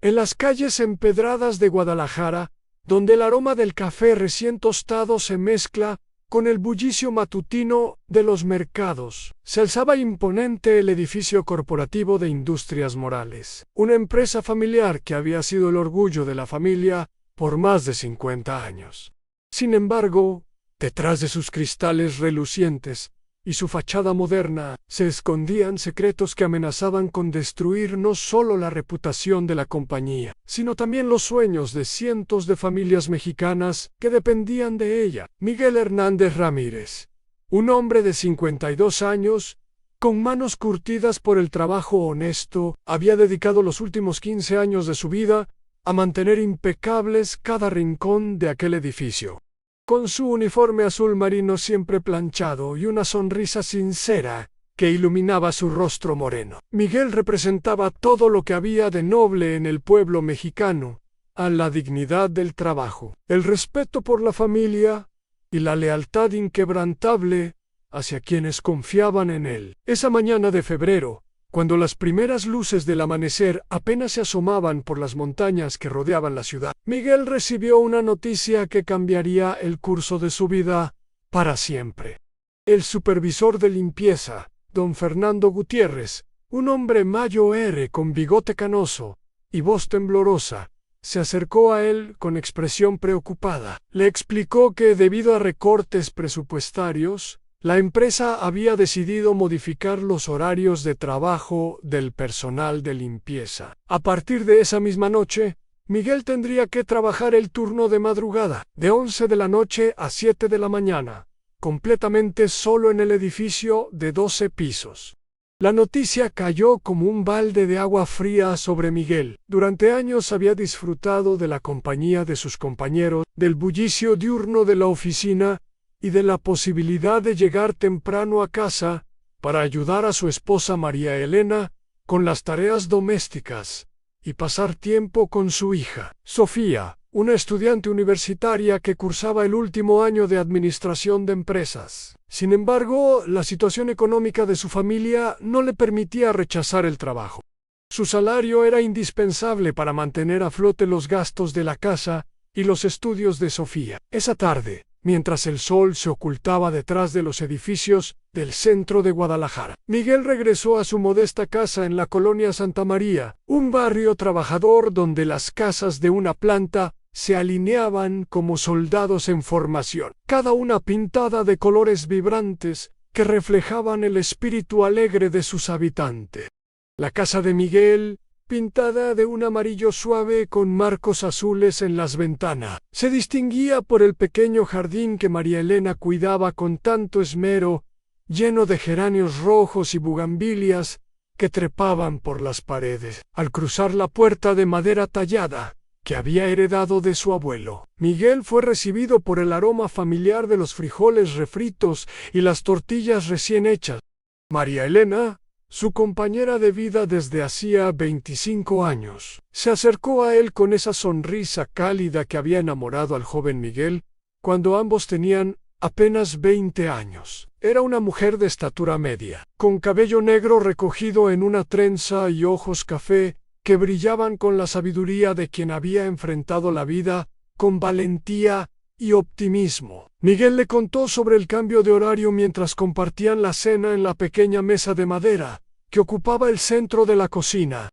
En las calles empedradas de Guadalajara, donde el aroma del café recién tostado se mezcla con el bullicio matutino de los mercados, se alzaba imponente el edificio corporativo de Industrias Morales, una empresa familiar que había sido el orgullo de la familia por más de 50 años. Sin embargo, detrás de sus cristales relucientes y su fachada moderna, se escondían secretos que amenazaban con destruir no solo la reputación de la compañía, sino también los sueños de cientos de familias mexicanas que dependían de ella. Miguel Hernández Ramírez, un hombre de 52 años, con manos curtidas por el trabajo honesto, había dedicado los últimos 15 años de su vida a mantener impecables cada rincón de aquel edificio. Con su uniforme azul marino siempre planchado y una sonrisa sincera que iluminaba su rostro moreno, Miguel representaba todo lo que había de noble en el pueblo mexicano: a la dignidad del trabajo, el respeto por la familia y la lealtad inquebrantable hacia quienes confiaban en él. Esa mañana de febrero, cuando las primeras luces del amanecer apenas se asomaban por las montañas que rodeaban la ciudad, Miguel recibió una noticia que cambiaría el curso de su vida para siempre. El supervisor de limpieza, don Fernando Gutiérrez, un hombre mayor con bigote canoso y voz temblorosa, se acercó a él con expresión preocupada. Le explicó que debido a recortes presupuestarios, la empresa había decidido modificar los horarios de trabajo del personal de limpieza. A partir de esa misma noche, Miguel tendría que trabajar el turno de madrugada, de 11 de la noche a 7 de la mañana, completamente solo en el edificio de 12 pisos. La noticia cayó como un balde de agua fría sobre Miguel. Durante años había disfrutado de la compañía de sus compañeros, del bullicio diurno de la oficina y de la posibilidad de llegar temprano a casa para ayudar a su esposa María Elena con las tareas domésticas y pasar tiempo con su hija, Sofía, una estudiante universitaria que cursaba el último año de administración de empresas. Sin embargo, la situación económica de su familia no le permitía rechazar el trabajo. Su salario era indispensable para mantener a flote los gastos de la casa y los estudios de Sofía. Esa tarde, mientras el sol se ocultaba detrás de los edificios del centro de Guadalajara, Miguel regresó a su modesta casa en la colonia Santa María, un barrio trabajador donde las casas de una planta se alineaban como soldados en formación, cada una pintada de colores vibrantes que reflejaban el espíritu alegre de sus habitantes. La casa de Miguel, pintada de un amarillo suave con marcos azules en las ventanas, se distinguía por el pequeño jardín que María Elena cuidaba con tanto esmero, lleno de geranios rojos y bugambilias que trepaban por las paredes. Al cruzar la puerta de madera tallada que había heredado de su abuelo, Miguel fue recibido por el aroma familiar de los frijoles refritos y las tortillas recién hechas. María Elena, su compañera de vida desde hacía 25 años, se acercó a él con esa sonrisa cálida que había enamorado al joven Miguel cuando ambos tenían apenas 20 años. Era una mujer de estatura media, con cabello negro recogido en una trenza y ojos café que brillaban con la sabiduría de quien había enfrentado la vida con valentía y optimismo. Miguel le contó sobre el cambio de horario mientras compartían la cena en la pequeña mesa de madera que ocupaba el centro de la cocina.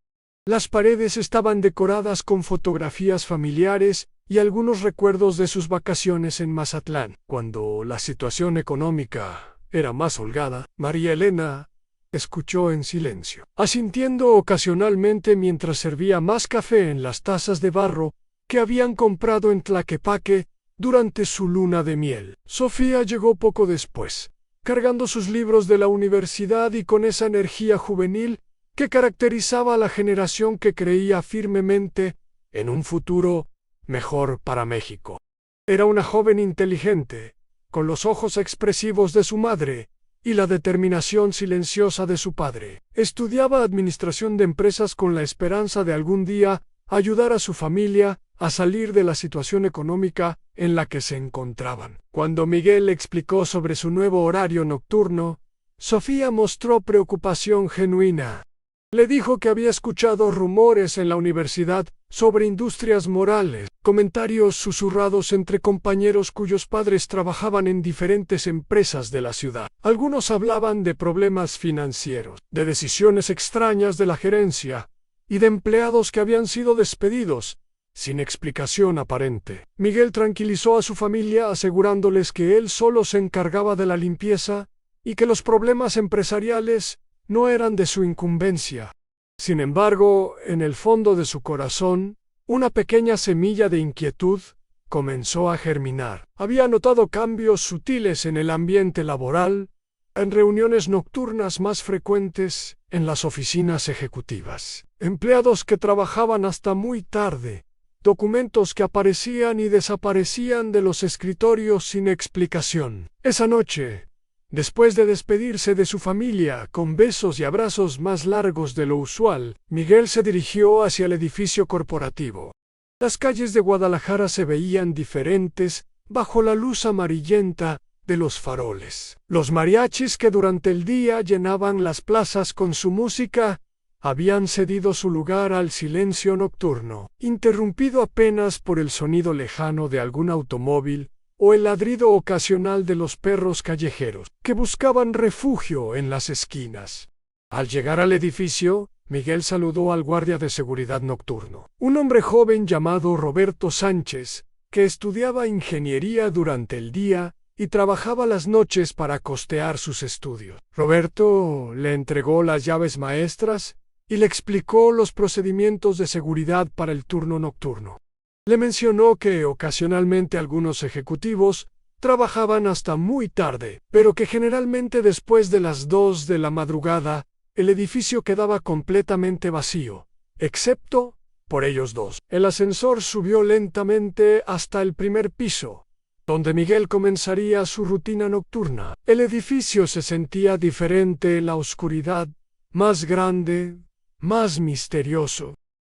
Las paredes estaban decoradas con fotografías familiares y algunos recuerdos de sus vacaciones en Mazatlán. Cuando la situación económica era más holgada, María Elena escuchó en silencio, asintiendo ocasionalmente mientras servía más café en las tazas de barro que habían comprado en Tlaquepaque durante su luna de miel. Sofía llegó poco después, cargando sus libros de la universidad y con esa energía juvenil que caracterizaba a la generación que creía firmemente en un futuro mejor para México. Era una joven inteligente, con los ojos expresivos de su madre y la determinación silenciosa de su padre. Estudiaba administración de empresas con la esperanza de algún día ayudar a su familia a salir de la situación económica en la que se encontraban. Cuando Miguel le explicó sobre su nuevo horario nocturno, Sofía mostró preocupación genuina. Le dijo que había escuchado rumores en la universidad sobre industrias morales, comentarios susurrados entre compañeros cuyos padres trabajaban en diferentes empresas de la ciudad. Algunos hablaban de problemas financieros, de decisiones extrañas de la gerencia y de empleados que habían sido despedidos sin explicación aparente. Miguel tranquilizó a su familia asegurándoles que él solo se encargaba de la limpieza y que los problemas empresariales no eran de su incumbencia. Sin embargo, en el fondo de su corazón, una pequeña semilla de inquietud comenzó a germinar. Había notado cambios sutiles en el ambiente laboral, en reuniones nocturnas más frecuentes en las oficinas ejecutivas. Empleados que trabajaban hasta muy tarde, documentos que aparecían y desaparecían de los escritorios sin explicación. Esa noche, después de despedirse de su familia con besos y abrazos más largos de lo usual, Miguel se dirigió hacia el edificio corporativo. Las calles de Guadalajara se veían diferentes bajo la luz amarillenta de los faroles. Los mariachis que durante el día llenaban las plazas con su música habían cedido su lugar al silencio nocturno, interrumpido apenas por el sonido lejano de algún automóvil o el ladrido ocasional de los perros callejeros, que buscaban refugio en las esquinas. Al llegar al edificio, Miguel saludó al guardia de seguridad nocturno, un hombre joven llamado Roberto Sánchez, que estudiaba ingeniería durante el día y trabajaba las noches para costear sus estudios. Roberto le entregó las llaves maestras y le explicó los procedimientos de seguridad para el turno nocturno. Le mencionó que ocasionalmente algunos ejecutivos trabajaban hasta muy tarde, pero que generalmente después de las 2 de la madrugada el edificio quedaba completamente vacío, excepto por ellos dos. El ascensor subió lentamente hasta el primer piso, donde Miguel comenzaría su rutina nocturna. El edificio se sentía diferente en la oscuridad, más grande, más misterioso.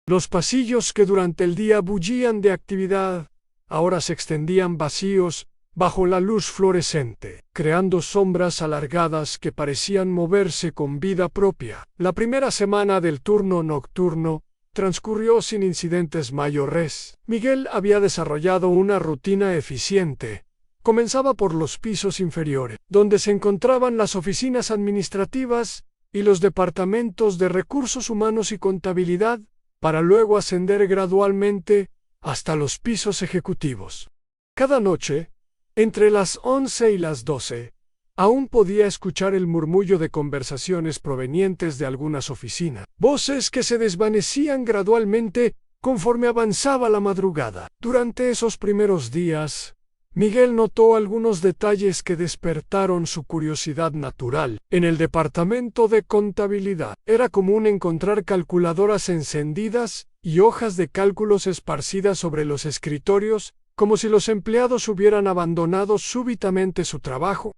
Los pasillos que durante el día bullían de actividad, ahora se extendían vacíos bajo la luz fluorescente, creando sombras alargadas que parecían moverse con vida propia. La primera semana del turno nocturno transcurrió sin incidentes mayores. Miguel había desarrollado una rutina eficiente. Comenzaba por los pisos inferiores, donde se encontraban las oficinas administrativas y los departamentos de recursos humanos y contabilidad, para luego ascender gradualmente hasta los pisos ejecutivos. Cada noche, entre las 11 y las 12, aún podía escuchar el murmullo de conversaciones provenientes de algunas oficinas, voces que se desvanecían gradualmente conforme avanzaba la madrugada. Durante esos primeros días, Miguel notó algunos detalles que despertaron su curiosidad natural. En el departamento de contabilidad era común encontrar calculadoras encendidas y hojas de cálculos esparcidas sobre los escritorios, como si los empleados hubieran abandonado súbitamente su trabajo.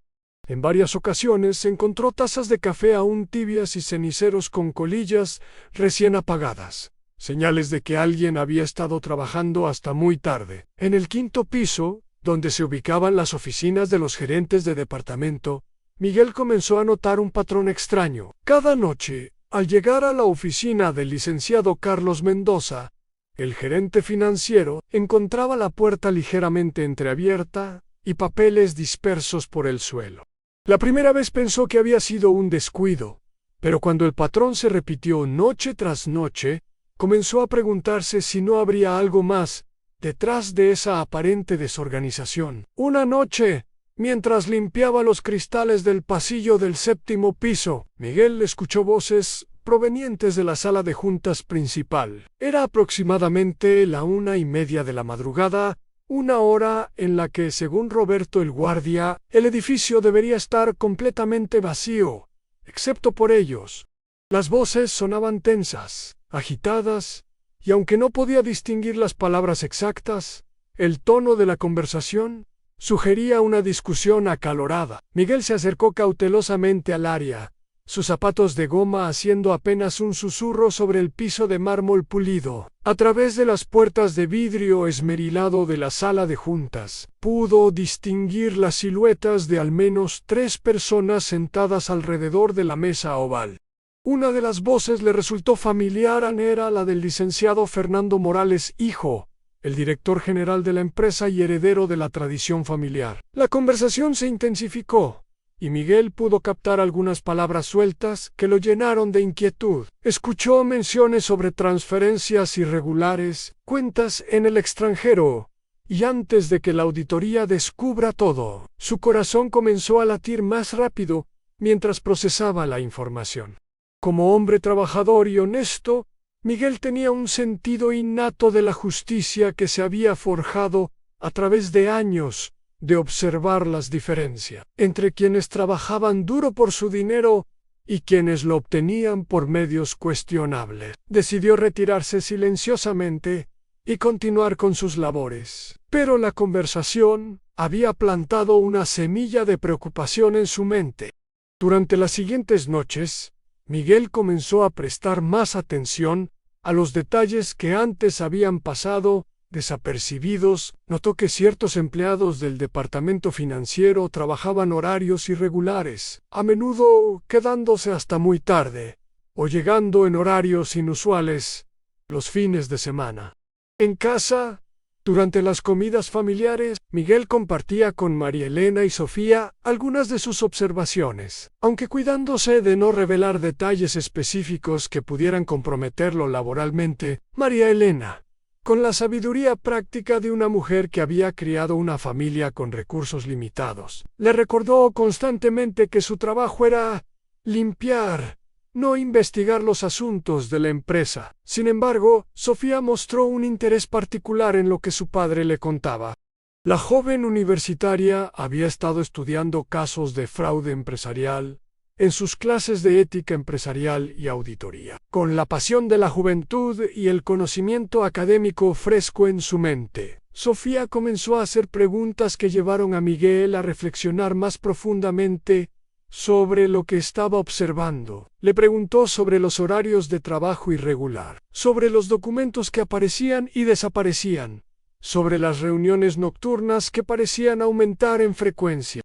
En varias ocasiones se encontró tazas de café aún tibias y ceniceros con colillas recién apagadas, señales de que alguien había estado trabajando hasta muy tarde. En el quinto piso, donde se ubicaban las oficinas de los gerentes de departamento, Miguel comenzó a notar un patrón extraño. Cada noche, al llegar a la oficina del licenciado Carlos Mendoza, el gerente financiero encontraba la puerta ligeramente entreabierta y papeles dispersos por el suelo. La primera vez pensó que había sido un descuido, pero cuando el patrón se repitió noche tras noche, comenzó a preguntarse si no habría algo más detrás de esa aparente desorganización. Una noche, mientras limpiaba los cristales del pasillo del 7º piso, Miguel escuchó voces provenientes de la sala de juntas principal. Era aproximadamente la 1:30 de la madrugada, una hora en la que, según Roberto el guardia, el edificio debería estar completamente vacío, excepto por ellos. Las voces sonaban tensas, agitadas, y aunque no podía distinguir las palabras exactas, el tono de la conversación sugería una discusión acalorada. Miguel se acercó cautelosamente al área, sus zapatos de goma haciendo apenas un susurro sobre el piso de mármol pulido. A través de las puertas de vidrio esmerilado de la sala de juntas, pudo distinguir las siluetas de al menos 3 personas sentadas alrededor de la mesa oval. Una de las voces le resultó familiar, era la del licenciado Fernando Morales, hijo, el director general de la empresa y heredero de la tradición familiar. La conversación se intensificó, y Miguel pudo captar algunas palabras sueltas que lo llenaron de inquietud. Escuchó menciones sobre transferencias irregulares, cuentas en el extranjero, y antes de que la auditoría descubra todo, su corazón comenzó a latir más rápido mientras procesaba la información. Como hombre trabajador y honesto, Miguel tenía un sentido innato de la justicia que se había forjado a través de años de observar las diferencias entre quienes trabajaban duro por su dinero y quienes lo obtenían por medios cuestionables. Decidió retirarse silenciosamente y continuar con sus labores. Pero la conversación había plantado una semilla de preocupación en su mente. Durante las siguientes noches, Miguel comenzó a prestar más atención a los detalles que antes habían pasado desapercibidos. Notó que ciertos empleados del departamento financiero trabajaban horarios irregulares, a menudo quedándose hasta muy tarde, o llegando en horarios inusuales los fines de semana. En casa, durante las comidas familiares, Miguel compartía con María Elena y Sofía algunas de sus observaciones, aunque cuidándose de no revelar detalles específicos que pudieran comprometerlo laboralmente. María Elena, con la sabiduría práctica de una mujer que había criado una familia con recursos limitados, le recordó constantemente que su trabajo era limpiar, no investigar los asuntos de la empresa. Sin embargo, Sofía mostró un interés particular en lo que su padre le contaba. La joven universitaria había estado estudiando casos de fraude empresarial en sus clases de ética empresarial y auditoría, con la pasión de la juventud y el conocimiento académico fresco en su mente. Sofía comenzó a hacer preguntas que llevaron a Miguel a reflexionar más profundamente sobre lo que estaba observando. Le preguntó sobre los horarios de trabajo irregular, sobre los documentos que aparecían y desaparecían, sobre las reuniones nocturnas que parecían aumentar en frecuencia.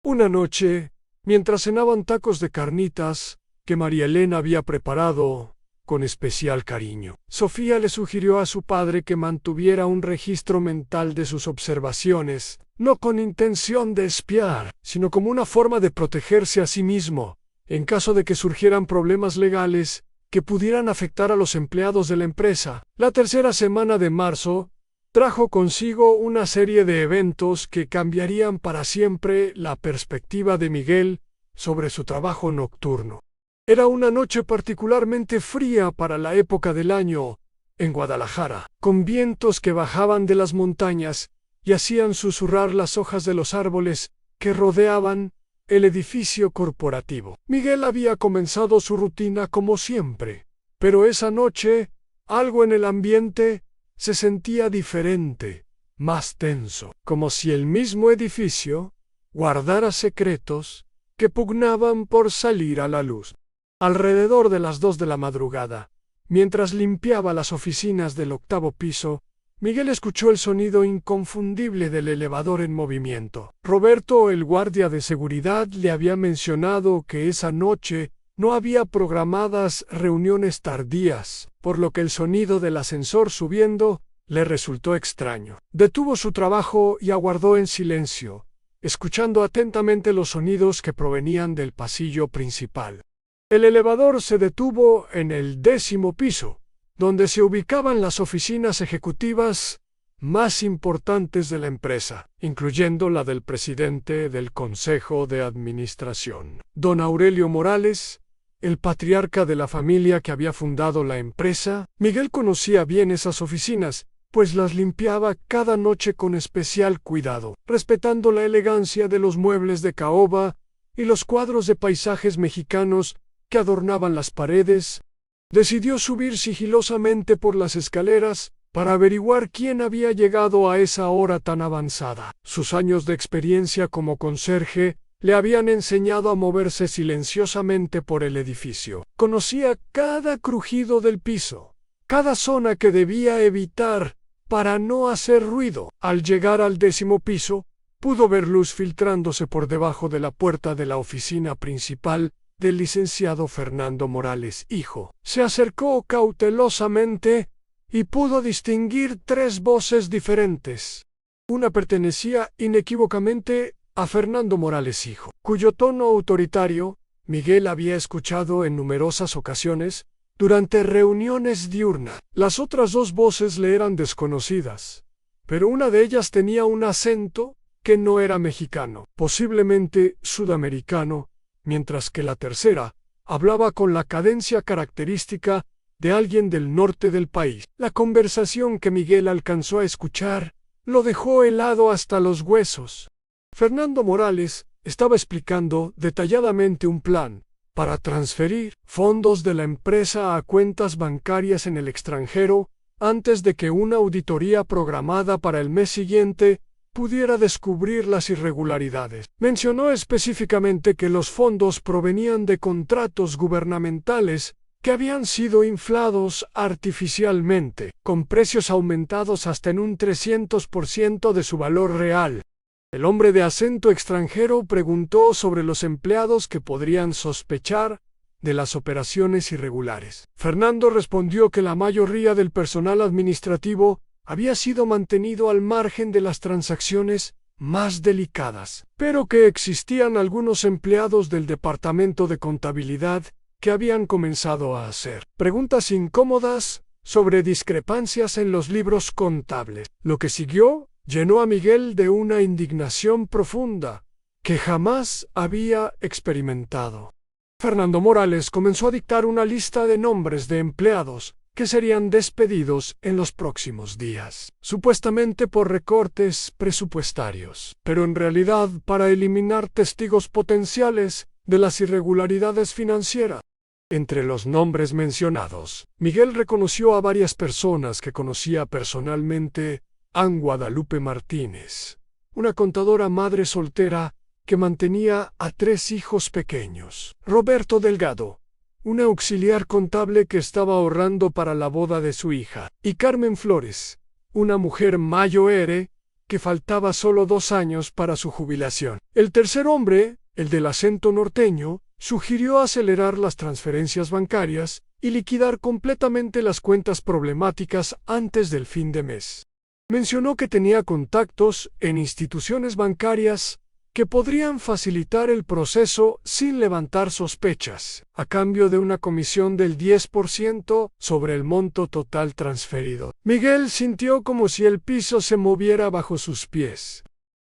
Una noche, mientras cenaban tacos de carnitas que María Elena había preparado con especial cariño, Sofía le sugirió a su padre que mantuviera un registro mental de sus observaciones, no con intención de espiar, sino como una forma de protegerse a sí mismo, en caso de que surgieran problemas legales que pudieran afectar a los empleados de la empresa. La tercera semana de marzo trajo consigo una serie de eventos que cambiarían para siempre la perspectiva de Miguel sobre su trabajo nocturno. Era una noche particularmente fría para la época del año en Guadalajara, con vientos que bajaban de las montañas y hacían susurrar las hojas de los árboles que rodeaban el edificio corporativo. Miguel había comenzado su rutina como siempre, pero esa noche algo en el ambiente se sentía diferente, más tenso, como si el mismo edificio guardara secretos que pugnaban por salir a la luz. Alrededor de las 2 de la madrugada, mientras limpiaba las oficinas del 8º piso, Miguel escuchó el sonido inconfundible del elevador en movimiento. Roberto, el guardia de seguridad, le había mencionado que esa noche no había programadas reuniones tardías, por lo que el sonido del ascensor subiendo le resultó extraño. Detuvo su trabajo y aguardó en silencio, escuchando atentamente los sonidos que provenían del pasillo principal. El elevador se detuvo en el 10º piso, donde se ubicaban las oficinas ejecutivas más importantes de la empresa, incluyendo la del presidente del Consejo de Administración, don Aurelio Morales, el patriarca de la familia que había fundado la empresa. Miguel conocía bien esas oficinas, pues las limpiaba cada noche con especial cuidado, respetando la elegancia de los muebles de caoba y los cuadros de paisajes mexicanos que adornaban las paredes. Decidió subir sigilosamente por las escaleras para averiguar quién había llegado a esa hora tan avanzada. Sus años de experiencia como conserje le habían enseñado a moverse silenciosamente por el edificio. Conocía cada crujido del piso, cada zona que debía evitar para no hacer ruido. Al llegar al 10º piso, pudo ver luz filtrándose por debajo de la puerta de la oficina principal del licenciado Fernando Morales, hijo. Se acercó cautelosamente y pudo distinguir 3 voces diferentes. Una pertenecía inequívocamente a Fernando Morales, hijo, cuyo tono autoritario Miguel había escuchado en numerosas ocasiones durante reuniones diurnas. Las otras 2 voces le eran desconocidas, pero una de ellas tenía un acento que no era mexicano, posiblemente sudamericano, mientras que la tercera hablaba con la cadencia característica de alguien del norte del país. La conversación que Miguel alcanzó a escuchar lo dejó helado hasta los huesos. Fernando Morales estaba explicando detalladamente un plan para transferir fondos de la empresa a cuentas bancarias en el extranjero antes de que una auditoría programada para el mes siguiente pudiera descubrir las irregularidades. Mencionó específicamente que los fondos provenían de contratos gubernamentales que habían sido inflados artificialmente, con precios aumentados hasta en un 300% de su valor real. El hombre de acento extranjero preguntó sobre los empleados que podrían sospechar de las operaciones irregulares. Fernando respondió que la mayoría del personal administrativo había sido mantenido al margen de las transacciones más delicadas, pero que existían algunos empleados del departamento de contabilidad que habían comenzado a hacer preguntas incómodas sobre discrepancias en los libros contables. Lo que siguió llenó a Miguel de una indignación profunda que jamás había experimentado. Fernando Morales comenzó a dictar una lista de nombres de empleados que serían despedidos en los próximos días, supuestamente por recortes presupuestarios, pero en realidad para eliminar testigos potenciales de las irregularidades financieras. Entre los nombres mencionados, Miguel reconoció a varias personas que conocía personalmente: Ann Guadalupe Martínez, una contadora madre soltera que mantenía a 3 hijos pequeños; Roberto Delgado, un auxiliar contable que estaba ahorrando para la boda de su hija; y Carmen Flores, una mujer mayor que faltaba solo 2 años para su jubilación. El tercer hombre, el del acento norteño, sugirió acelerar las transferencias bancarias y liquidar completamente las cuentas problemáticas antes del fin de mes. Mencionó que tenía contactos en instituciones bancarias que podrían facilitar el proceso sin levantar sospechas, a cambio de una comisión del 10% sobre el monto total transferido. Miguel sintió como si el piso se moviera bajo sus pies.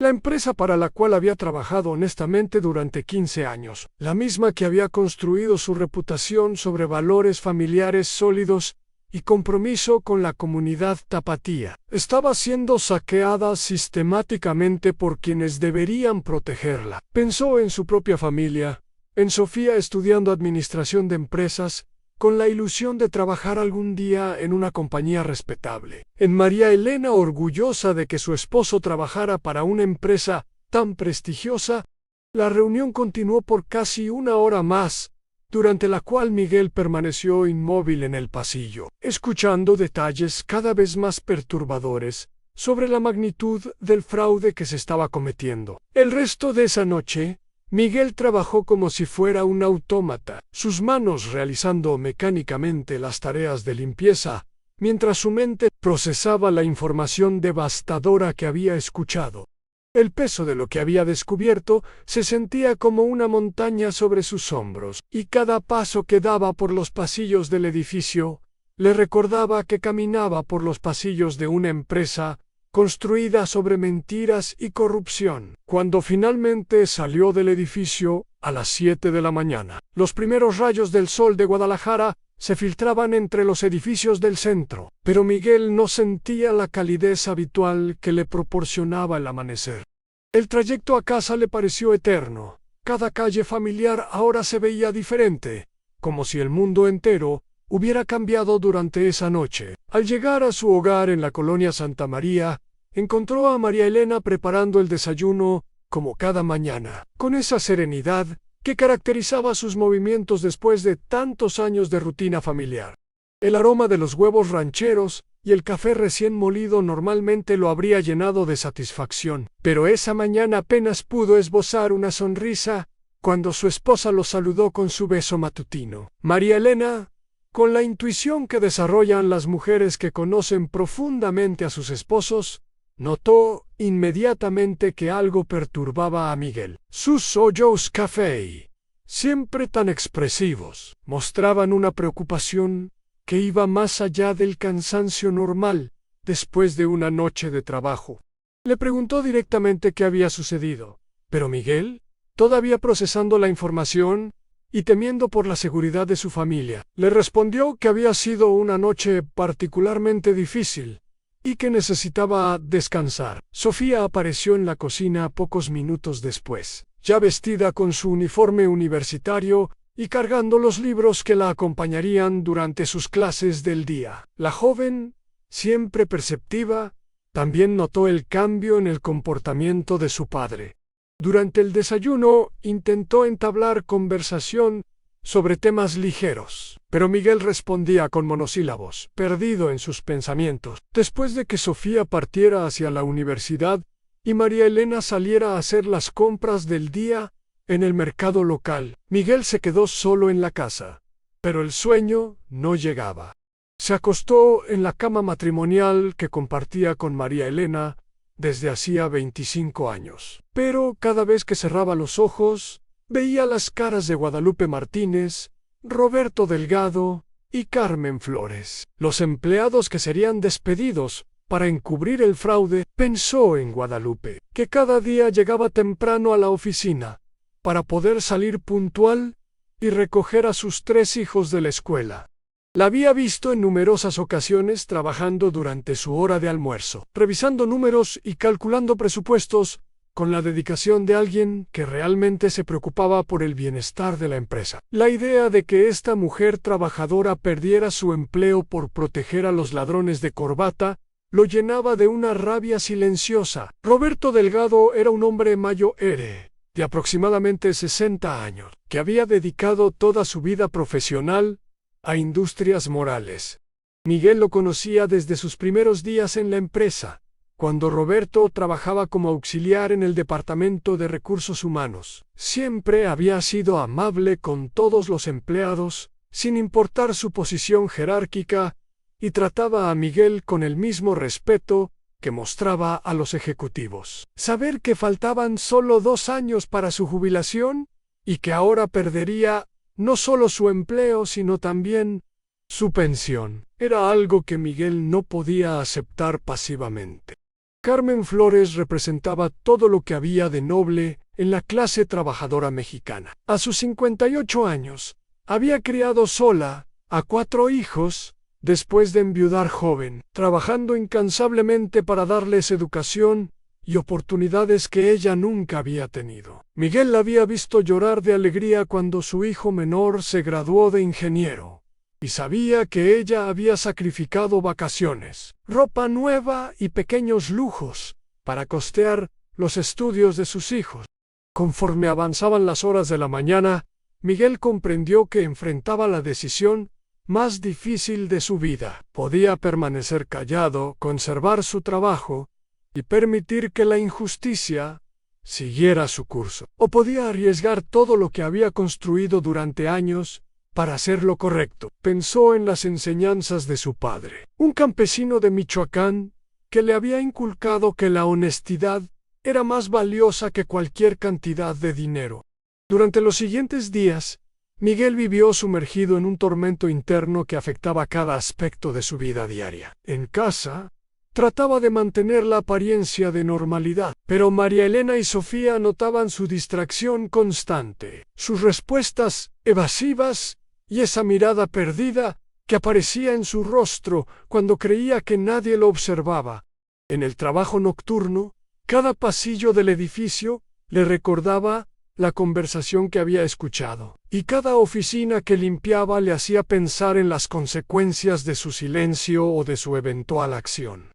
La empresa para la cual había trabajado honestamente durante 15 años, la misma que había construido su reputación sobre valores familiares sólidos y compromiso con la comunidad tapatía, estaba siendo saqueada sistemáticamente por quienes deberían protegerla. Pensó en su propia familia, en Sofía estudiando administración de empresas, con la ilusión de trabajar algún día en una compañía respetable, en María Elena, orgullosa de que su esposo trabajara para una empresa tan prestigiosa. La reunión continuó por casi 1 hora más, durante la cual Miguel permaneció inmóvil en el pasillo, escuchando detalles cada vez más perturbadores sobre la magnitud del fraude que se estaba cometiendo. El resto de esa noche, Miguel trabajó como si fuera un autómata, sus manos realizando mecánicamente las tareas de limpieza, mientras su mente procesaba la información devastadora que había escuchado. El peso de lo que había descubierto se sentía como una montaña sobre sus hombros, y cada paso que daba por los pasillos del edificio le recordaba que caminaba por los pasillos de una empresa construida sobre mentiras y corrupción. Cuando finalmente salió del edificio, a las 7 de la mañana, los primeros rayos del sol de Guadalajara se filtraban entre los edificios del centro, pero Miguel no sentía la calidez habitual que le proporcionaba el amanecer. El trayecto a casa le pareció eterno. Cada calle familiar ahora se veía diferente, como si el mundo entero hubiera cambiado durante esa noche. Al llegar a su hogar en la colonia Santa María, encontró a María Elena preparando el desayuno como cada mañana, con esa serenidad que caracterizaba sus movimientos después de tantos años de rutina familiar. El aroma de los huevos rancheros y el café recién molido normalmente lo habría llenado de satisfacción, pero esa mañana apenas pudo esbozar una sonrisa cuando su esposa lo saludó con su beso matutino. María Elena, con la intuición que desarrollan las mujeres que conocen profundamente a sus esposos, notó inmediatamente que algo perturbaba a Miguel. Sus ojos café, siempre tan expresivos, mostraban una preocupación que iba más allá del cansancio normal después de una noche de trabajo. Le preguntó directamente qué había sucedido, pero Miguel, todavía procesando la información y temiendo por la seguridad de su familia, le respondió que había sido una noche particularmente difícil y que necesitaba descansar. Sofía apareció en la cocina pocos minutos después, ya vestida con su uniforme universitario y cargando los libros que la acompañarían durante sus clases del día. La joven, siempre perceptiva, también notó el cambio en el comportamiento de su padre. Durante el desayuno intentó entablar conversación sobre temas ligeros, pero Miguel respondía con monosílabos, perdido en sus pensamientos. Después de que Sofía partiera hacia la universidad y María Elena saliera a hacer las compras del día en el mercado local, Miguel se quedó solo en la casa, pero el sueño no llegaba. Se acostó en la cama matrimonial que compartía con María Elena desde hacía 25 años. Pero cada vez que cerraba los ojos, veía las caras de Guadalupe Martínez, Roberto Delgado y Carmen Flores, los empleados que serían despedidos para encubrir el fraude. Pensó en Guadalupe, que cada día llegaba temprano a la oficina para poder salir puntual y recoger a sus 3 hijos de la escuela. La había visto en numerosas ocasiones trabajando durante su hora de almuerzo, revisando números y calculando presupuestos con la dedicación de alguien que realmente se preocupaba por el bienestar de la empresa. La idea de que esta mujer trabajadora perdiera su empleo por proteger a los ladrones de corbata lo llenaba de una rabia silenciosa. Roberto Delgado era un hombre mayor, de aproximadamente 60 años, que había dedicado toda su vida profesional a industrias morales. Miguel lo conocía desde sus primeros días en la empresa, cuando Roberto trabajaba como auxiliar en el departamento de recursos humanos. Siempre había sido amable con todos los empleados, sin importar su posición jerárquica, y trataba a Miguel con el mismo respeto que mostraba a los ejecutivos. Saber que faltaban solo 2 años para su jubilación y que ahora perdería no solo su empleo, sino también su pensión, era algo que Miguel no podía aceptar pasivamente. Carmen Flores representaba todo lo que había de noble en la clase trabajadora mexicana. A sus 58 años, había criado sola a 4 hijos después de enviudar joven, trabajando incansablemente para darles educación y oportunidades que ella nunca había tenido. Miguel la había visto llorar de alegría cuando su hijo menor se graduó de ingeniero, y sabía que ella había sacrificado vacaciones, ropa nueva y pequeños lujos para costear los estudios de sus hijos. Conforme avanzaban las horas de la mañana, Miguel comprendió que enfrentaba la decisión más difícil de su vida. Podía permanecer callado, conservar su trabajo y permitir que la injusticia siguiera su curso. O podía arriesgar todo lo que había construido durante años para hacer lo correcto. Pensó en las enseñanzas de su padre, un campesino de Michoacán que le había inculcado que la honestidad era más valiosa que cualquier cantidad de dinero. Durante los siguientes días, Miguel vivió sumergido en un tormento interno que afectaba cada aspecto de su vida diaria. En casa, trataba de mantener la apariencia de normalidad, pero María Elena y Sofía notaban su distracción constante, sus respuestas evasivas y esa mirada perdida que aparecía en su rostro cuando creía que nadie lo observaba. En el trabajo nocturno, cada pasillo del edificio le recordaba la conversación que había escuchado, y cada oficina que limpiaba le hacía pensar en las consecuencias de su silencio o de su eventual acción.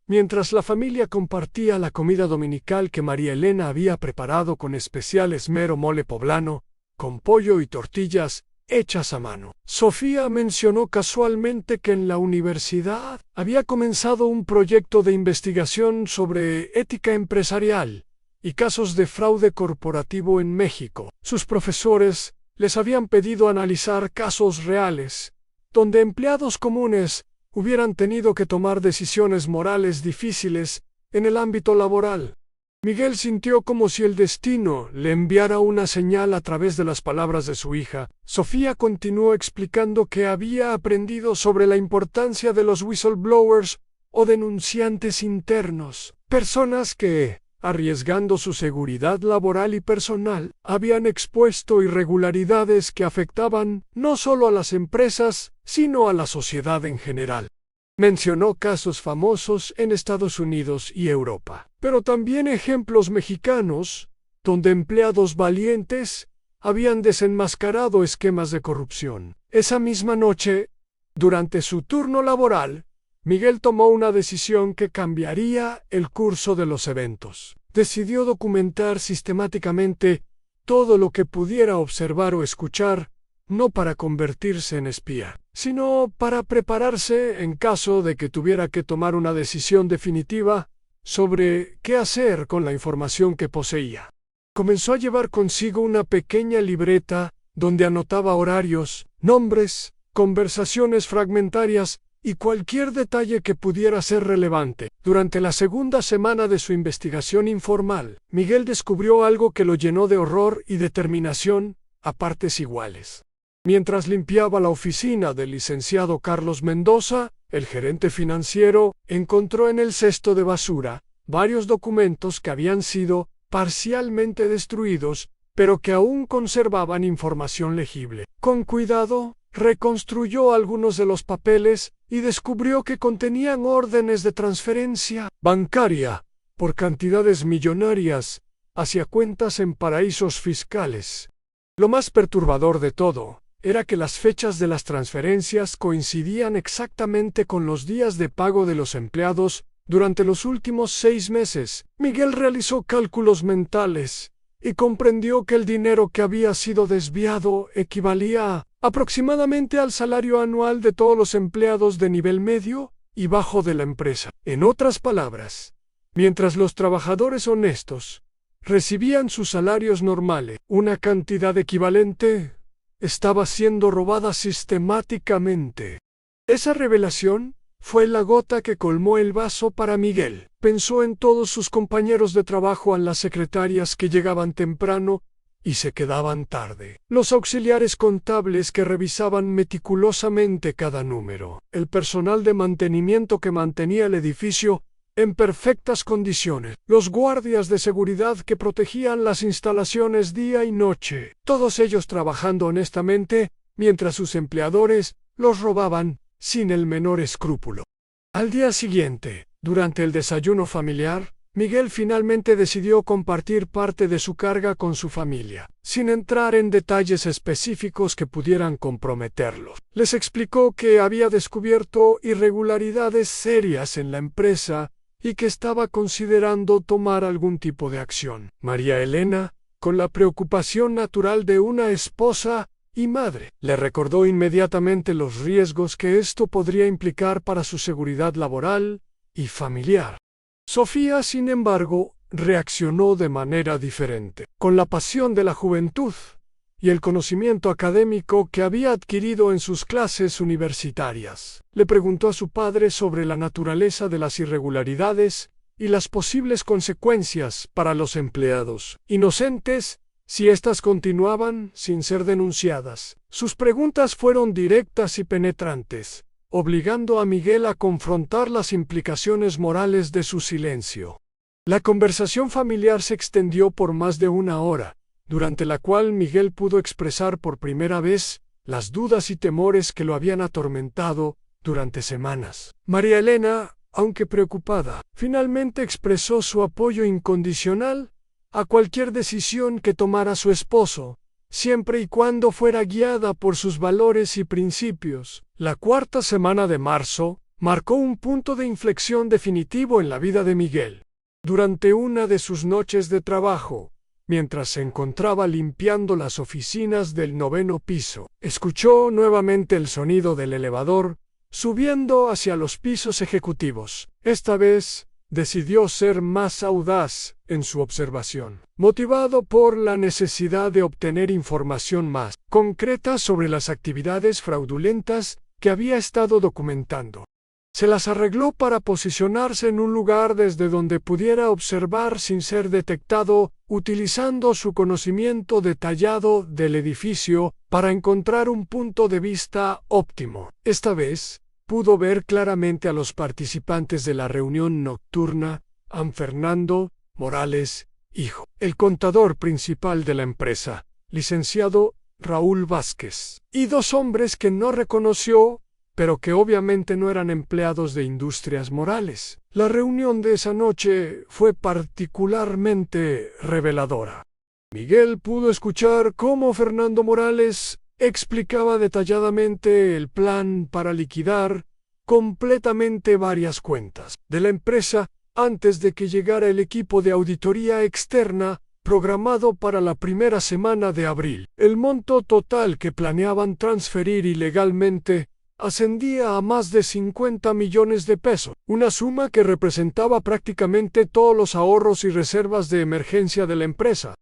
Mientras la familia compartía la comida dominical que María Elena había preparado con especial esmero mole poblano, con pollo y tortillas hechas a mano, Sofía mencionó casualmente que en la universidad había comenzado un proyecto de investigación sobre ética empresarial y casos de fraude corporativo en México. Sus profesores les habían pedido analizar casos reales, donde empleados comunes hubieran tenido que tomar decisiones morales difíciles en el ámbito laboral. Miguel sintió como si el destino le enviara una señal a través de las palabras de su hija. Sofía continuó explicando que había aprendido sobre la importancia de los whistleblowers o denunciantes internos, personas que, arriesgando su seguridad laboral y personal, habían expuesto irregularidades que afectaban no solo a las empresas, sino a la sociedad en general. Mencionó casos famosos en Estados Unidos y Europa, pero también ejemplos mexicanos, donde empleados valientes habían desenmascarado esquemas de corrupción. Esa misma noche, durante su turno laboral, Miguel tomó una decisión que cambiaría el curso de los eventos. Decidió documentar sistemáticamente todo lo que pudiera observar o escuchar, no para convertirse en espía, sino para prepararse en caso de que tuviera que tomar una decisión definitiva sobre qué hacer con la información que poseía. Comenzó a llevar consigo una pequeña libreta donde anotaba horarios, nombres, conversaciones fragmentarias y cualquier detalle que pudiera ser relevante. Durante la segunda semana de su investigación informal, Miguel descubrió algo que lo llenó de horror y determinación a partes iguales. Mientras limpiaba la oficina del licenciado Carlos Mendoza, el gerente financiero encontró en el cesto de basura varios documentos que habían sido parcialmente destruidos, pero que aún conservaban información legible. Con cuidado, reconstruyó algunos de los papeles y descubrió que contenían órdenes de transferencia bancaria por cantidades millonarias hacia cuentas en paraísos fiscales. Lo más perturbador de todo era que las fechas de las transferencias coincidían exactamente con los días de pago de los empleados durante los últimos 6 meses. Miguel realizó cálculos mentales y comprendió que el dinero que había sido desviado equivalía aproximadamente al salario anual de todos los empleados de nivel medio y bajo de la empresa. En otras palabras, mientras los trabajadores honestos recibían sus salarios normales, una cantidad equivalente estaba siendo robada sistemáticamente. Esa revelación fue la gota que colmó el vaso para Miguel. Pensó en todos sus compañeros de trabajo, en las secretarias que llegaban temprano y se quedaban tarde, los auxiliares contables que revisaban meticulosamente cada número, el personal de mantenimiento que mantenía el edificio en perfectas condiciones, los guardias de seguridad que protegían las instalaciones día y noche, todos ellos trabajando honestamente, mientras sus empleadores los robaban sin el menor escrúpulo. Al día siguiente, durante el desayuno familiar, Miguel finalmente decidió compartir parte de su carga con su familia, sin entrar en detalles específicos que pudieran comprometerlos. Les explicó que había descubierto irregularidades serias en la empresa y que estaba considerando tomar algún tipo de acción. María Elena, con la preocupación natural de una esposa y madre, le recordó inmediatamente los riesgos que esto podría implicar para su seguridad laboral y familiar. Sofía, sin embargo, reaccionó de manera diferente. Con la pasión de la juventud y el conocimiento académico que había adquirido en sus clases universitarias, le preguntó a su padre sobre la naturaleza de las irregularidades y las posibles consecuencias para los empleados inocentes si éstas continuaban sin ser denunciadas. Sus preguntas fueron directas y penetrantes, obligando a Miguel a confrontar las implicaciones morales de su silencio. La conversación familiar se extendió por más de 1 hora, durante la cual Miguel pudo expresar por primera vez las dudas y temores que lo habían atormentado durante semanas. María Elena, aunque preocupada, finalmente expresó su apoyo incondicional a cualquier decisión que tomara su esposo, siempre y cuando fuera guiada por sus valores y principios. La 4ª semana de marzo marcó un punto de inflexión definitivo en la vida de Miguel. Durante una de sus noches de trabajo, mientras se encontraba limpiando las oficinas del 9º piso, escuchó nuevamente el sonido del elevador subiendo hacia los pisos ejecutivos. Esta vez, decidió ser más audaz en su observación, motivado por la necesidad de obtener información más concreta sobre las actividades fraudulentas que había estado documentando. Se las arregló para posicionarse en un lugar desde donde pudiera observar sin ser detectado, utilizando su conocimiento detallado del edificio para encontrar un punto de vista óptimo. Esta vez, pudo ver claramente a los participantes de la reunión nocturna, a Fernando Morales, hijo, el contador principal de la empresa, licenciado Raúl Vázquez, y dos hombres que no reconoció, pero que obviamente no eran empleados de Industrias Morales. La reunión de esa noche fue particularmente reveladora. Miguel pudo escuchar cómo Fernando Morales explicaba detalladamente el plan para liquidar completamente varias cuentas de la empresa antes de que llegara el equipo de auditoría externa programado para la primera semana de abril. El monto total que planeaban transferir ilegalmente ascendía a más de 50 millones de pesos, una suma que representaba prácticamente todos los ahorros y reservas de emergencia de la empresa.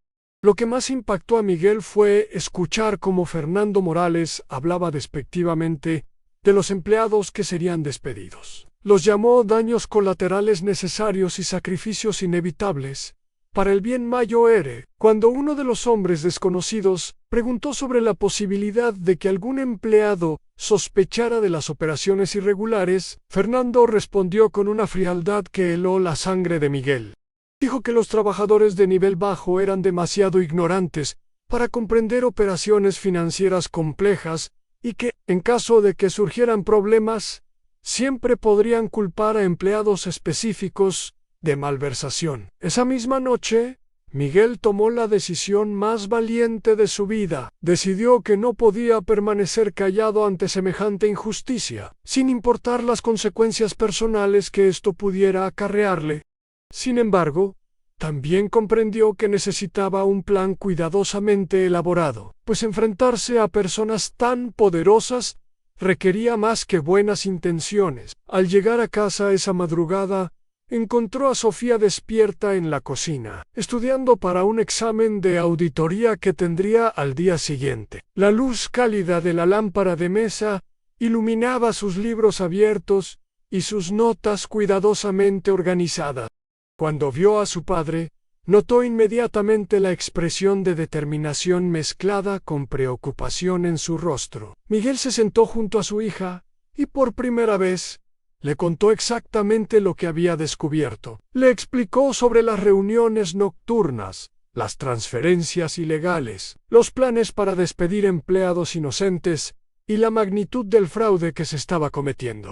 Lo que más impactó a Miguel fue escuchar cómo Fernando Morales hablaba despectivamente de los empleados que serían despedidos. Los llamó daños colaterales necesarios y sacrificios inevitables para el bien mayor. Cuando uno de los hombres desconocidos preguntó sobre la posibilidad de que algún empleado sospechara de las operaciones irregulares, Fernando respondió con una frialdad que heló la sangre de Miguel. Dijo que los trabajadores de nivel bajo eran demasiado ignorantes para comprender operaciones financieras complejas y que, en caso de que surgieran problemas, siempre podrían culpar a empleados específicos de malversación. Esa misma noche, Miguel tomó la decisión más valiente de su vida. Decidió que no podía permanecer callado ante semejante injusticia, sin importar las consecuencias personales que esto pudiera acarrearle. Sin embargo, también comprendió que necesitaba un plan cuidadosamente elaborado, pues enfrentarse a personas tan poderosas requería más que buenas intenciones. Al llegar a casa esa madrugada, encontró a Sofía despierta en la cocina, estudiando para un examen de auditoría que tendría al día siguiente. La luz cálida de la lámpara de mesa iluminaba sus libros abiertos y sus notas cuidadosamente organizadas. Cuando vio a su padre, notó inmediatamente la expresión de determinación mezclada con preocupación en su rostro. Miguel se sentó junto a su hija y por primera vez le contó exactamente lo que había descubierto. Le explicó sobre las reuniones nocturnas, las transferencias ilegales, los planes para despedir empleados inocentes y la magnitud del fraude que se estaba cometiendo.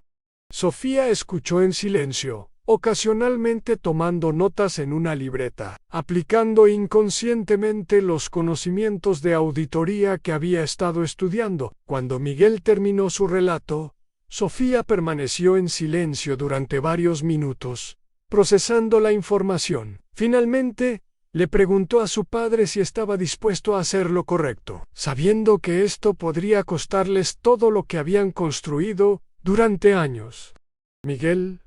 Sofía escuchó en silencio, ocasionalmente tomando notas en una libreta, aplicando inconscientemente los conocimientos de auditoría que había estado estudiando. Cuando Miguel terminó su relato, Sofía permaneció en silencio durante varios minutos, procesando la información. Finalmente, le preguntó a su padre si estaba dispuesto a hacer lo correcto, sabiendo que esto podría costarles todo lo que habían construido durante años. Miguel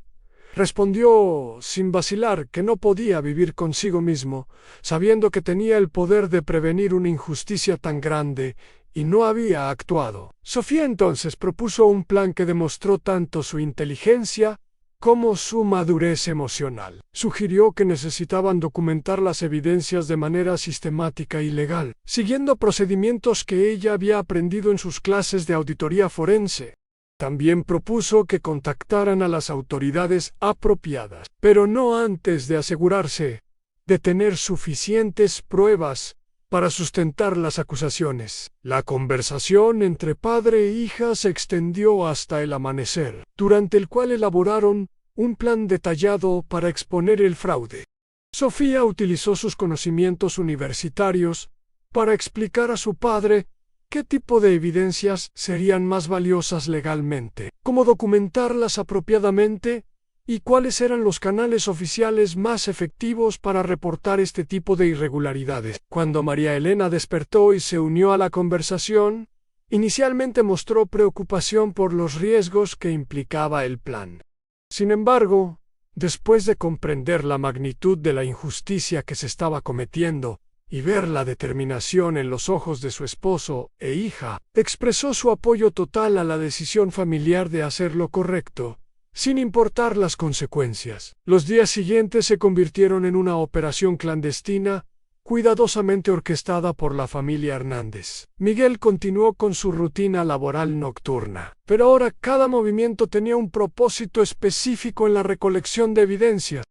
respondió sin vacilar que no podía vivir consigo mismo, sabiendo que tenía el poder de prevenir una injusticia tan grande y no había actuado. Sofía entonces propuso un plan que demostró tanto su inteligencia como su madurez emocional. Sugirió que necesitaban documentar las evidencias de manera sistemática y legal, siguiendo procedimientos que ella había aprendido en sus clases de auditoría forense. También propuso que contactaran a las autoridades apropiadas, pero no antes de asegurarse de tener suficientes pruebas para sustentar las acusaciones. La conversación entre padre e hija se extendió hasta el amanecer, durante el cual elaboraron un plan detallado para exponer el fraude. Sofía utilizó sus conocimientos universitarios para explicar a su padre qué tipo de evidencias serían más valiosas legalmente, cómo documentarlas apropiadamente y cuáles eran los canales oficiales más efectivos para reportar este tipo de irregularidades. Cuando María Elena despertó y se unió a la conversación, inicialmente mostró preocupación por los riesgos que implicaba el plan. Sin embargo, Después de comprender la magnitud de la injusticia que se estaba cometiendo y ver la determinación en los ojos de su esposo e hija, expresó su apoyo total a la decisión familiar de hacer lo correcto, sin importar las consecuencias. Los días siguientes se convirtieron en una operación clandestina, cuidadosamente orquestada por la familia Hernández. Miguel continuó con su rutina laboral nocturna, pero ahora cada movimiento tenía un propósito específico en la recolección de evidencia.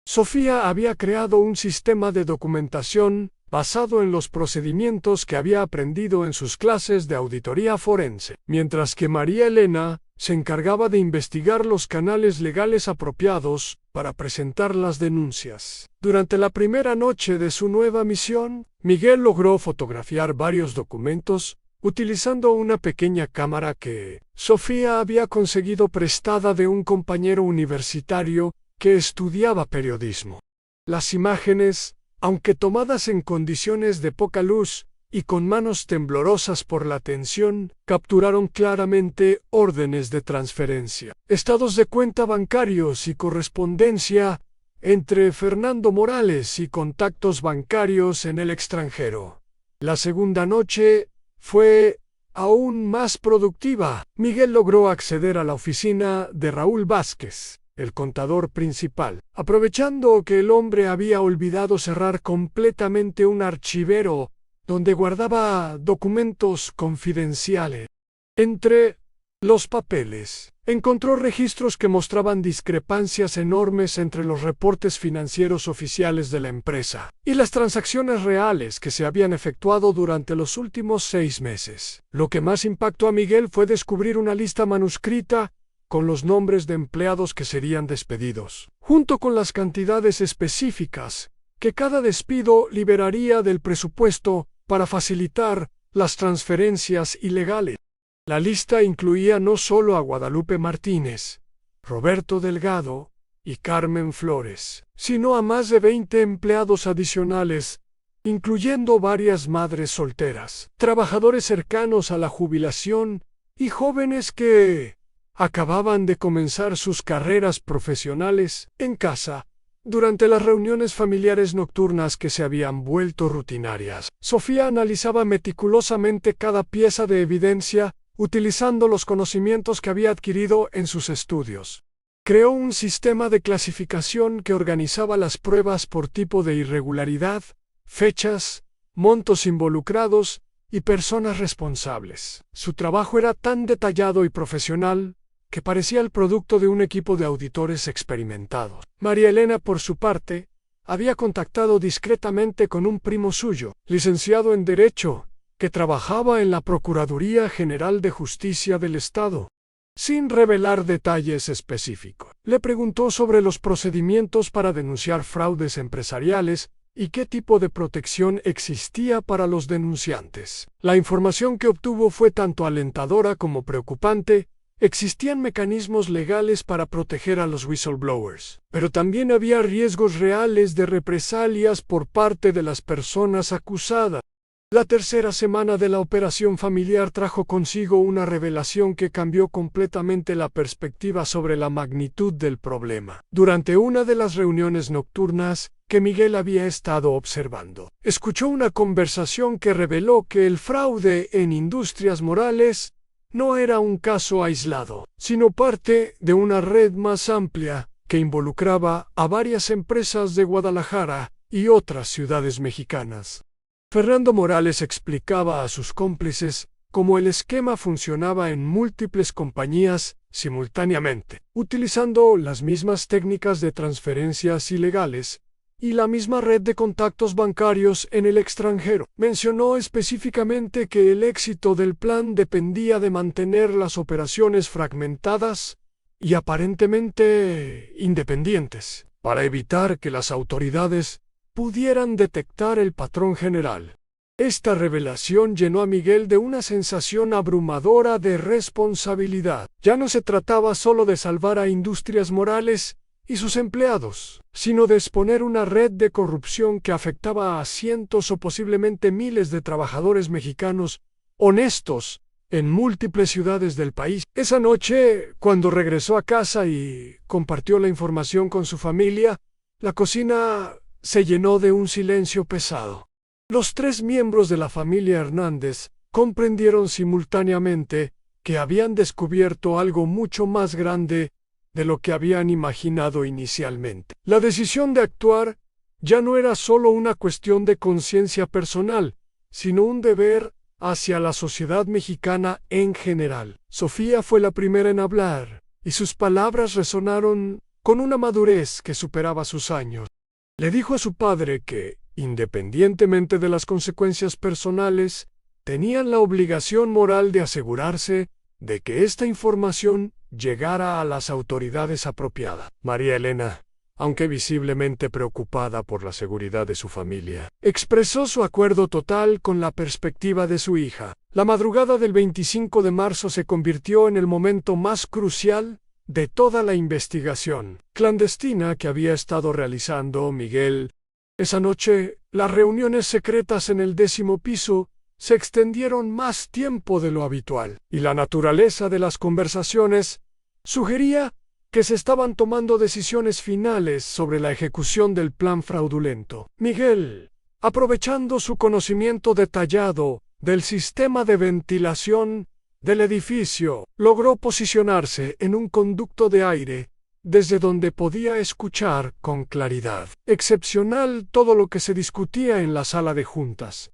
Sofía había creado un sistema de documentación basado en los procedimientos que había aprendido en sus clases de auditoría forense, mientras que María Elena se encargaba de investigar los canales legales apropiados para presentar las denuncias. Durante la primera noche de su nueva misión, Miguel logró fotografiar varios documentos utilizando una pequeña cámara que Sofía había conseguido prestada de un compañero universitario que estudiaba periodismo. Las imágenes, aunque tomadas en condiciones de poca luz y con manos temblorosas por la tensión, capturaron claramente órdenes de transferencia, estados de cuenta bancarios y correspondencia entre Fernando Morales y contactos bancarios en el extranjero. La segunda noche fue aún más productiva. Miguel logró acceder a la oficina de Raúl Vázquez, el contador principal, aprovechando que el hombre había olvidado cerrar completamente un archivero donde guardaba documentos confidenciales. Entre los papeles, encontró registros que mostraban discrepancias enormes entre los reportes financieros oficiales de la empresa y las transacciones reales que se habían efectuado durante los últimos 6 meses. Lo que más impactó a Miguel fue descubrir una lista manuscrita con los nombres de empleados que serían despedidos, junto con las cantidades específicas que cada despido liberaría del presupuesto para facilitar las transferencias ilegales. La lista incluía no solo a Guadalupe Martínez, Roberto Delgado y Carmen Flores, sino a más de 20 empleados adicionales, incluyendo varias madres solteras, trabajadores cercanos a la jubilación y jóvenes que acababan de comenzar sus carreras profesionales en casa. Durante las reuniones familiares nocturnas que se habían vuelto rutinarias, Sofía analizaba meticulosamente cada pieza de evidencia, utilizando los conocimientos que había adquirido en sus estudios. Creó un sistema de clasificación que organizaba las pruebas por tipo de irregularidad, fechas, montos involucrados y personas responsables. Su trabajo era tan detallado y profesional que parecía el producto de un equipo de auditores experimentados. María Elena, por su parte, había contactado discretamente con un primo suyo, licenciado en Derecho, que trabajaba en la Procuraduría General de Justicia del Estado. Sin revelar detalles específicos, le preguntó sobre los procedimientos para denunciar fraudes empresariales y qué tipo de protección existía para los denunciantes. La información que obtuvo fue tanto alentadora como preocupante. Existían mecanismos legales para proteger a los whistleblowers, pero también había riesgos reales de represalias por parte de las personas acusadas. La tercera semana de la operación familiar trajo consigo una revelación que cambió completamente la perspectiva sobre la magnitud del problema. Durante una de las reuniones nocturnas que Miguel había estado observando, escuchó una conversación que reveló que el fraude en Industrias Morales no era un caso aislado, sino parte de una red más amplia que involucraba a varias empresas de Guadalajara y otras ciudades mexicanas. Fernando Morales explicaba a sus cómplices cómo el esquema funcionaba en múltiples compañías simultáneamente, utilizando las mismas técnicas de transferencias ilegales y la misma red de contactos bancarios en el extranjero. Mencionó específicamente que el éxito del plan dependía de mantener las operaciones fragmentadas y aparentemente independientes, para evitar que las autoridades pudieran detectar el patrón general. Esta revelación llenó a Miguel de una sensación abrumadora de responsabilidad. Ya no se trataba solo de salvar a Industrias Morales y sus empleados, sino de exponer una red de corrupción que afectaba a cientos o posiblemente miles de trabajadores mexicanos honestos en múltiples ciudades del país. Esa noche, cuando regresó a casa y compartió la información con su familia, la cocina se llenó de un silencio pesado. Los 3 miembros de la familia Hernández comprendieron simultáneamente que habían descubierto algo mucho más grande de lo que habían imaginado inicialmente. La decisión de actuar ya no era solo una cuestión de conciencia personal, sino un deber hacia la sociedad mexicana en general. Sofía fue la primera en hablar, y sus palabras resonaron con una madurez que superaba sus años. Le dijo a su padre que, independientemente de las consecuencias personales, tenían la obligación moral de asegurarse de que esta información llegara a las autoridades apropiadas. María Elena, aunque visiblemente preocupada por la seguridad de su familia, expresó su acuerdo total con la perspectiva de su hija. La madrugada del 25 de marzo se convirtió en el momento más crucial de toda la investigación clandestina que había estado realizando Miguel. Esa noche, las reuniones secretas en el 10º piso se extendieron más tiempo de lo habitual, y la naturaleza de las conversaciones sugería que se estaban tomando decisiones finales sobre la ejecución del plan fraudulento. Miguel, aprovechando su conocimiento detallado del sistema de ventilación del edificio, logró posicionarse en un conducto de aire desde donde podía escuchar con claridad. Excepcional todo lo que se discutía en la sala de juntas.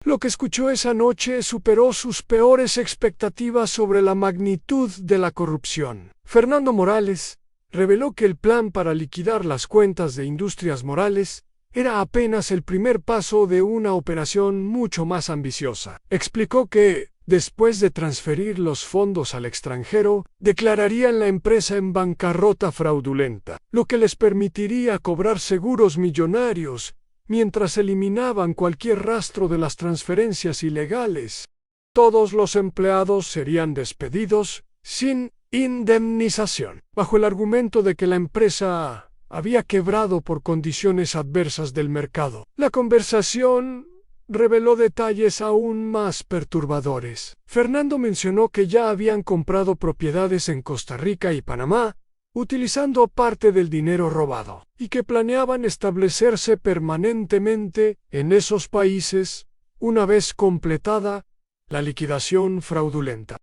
Lo que escuchó esa noche superó sus peores expectativas sobre la magnitud de la corrupción. Fernando Morales reveló que el plan para liquidar las cuentas de Industrias Morales era apenas el primer paso de una operación mucho más ambiciosa. Explicó que, después de transferir los fondos al extranjero, declararían la empresa en bancarrota fraudulenta, lo que les permitiría cobrar seguros millonarios mientras eliminaban cualquier rastro de las transferencias ilegales. Todos los empleados serían despedidos sin indemnización, bajo el argumento de que la empresa había quebrado por condiciones adversas del mercado. La conversación reveló detalles aún más perturbadores. Fernando mencionó que ya habían comprado propiedades en Costa Rica y Panamá, utilizando parte del dinero robado, y que planeaban establecerse permanentemente en esos países una vez completada la liquidación fraudulenta.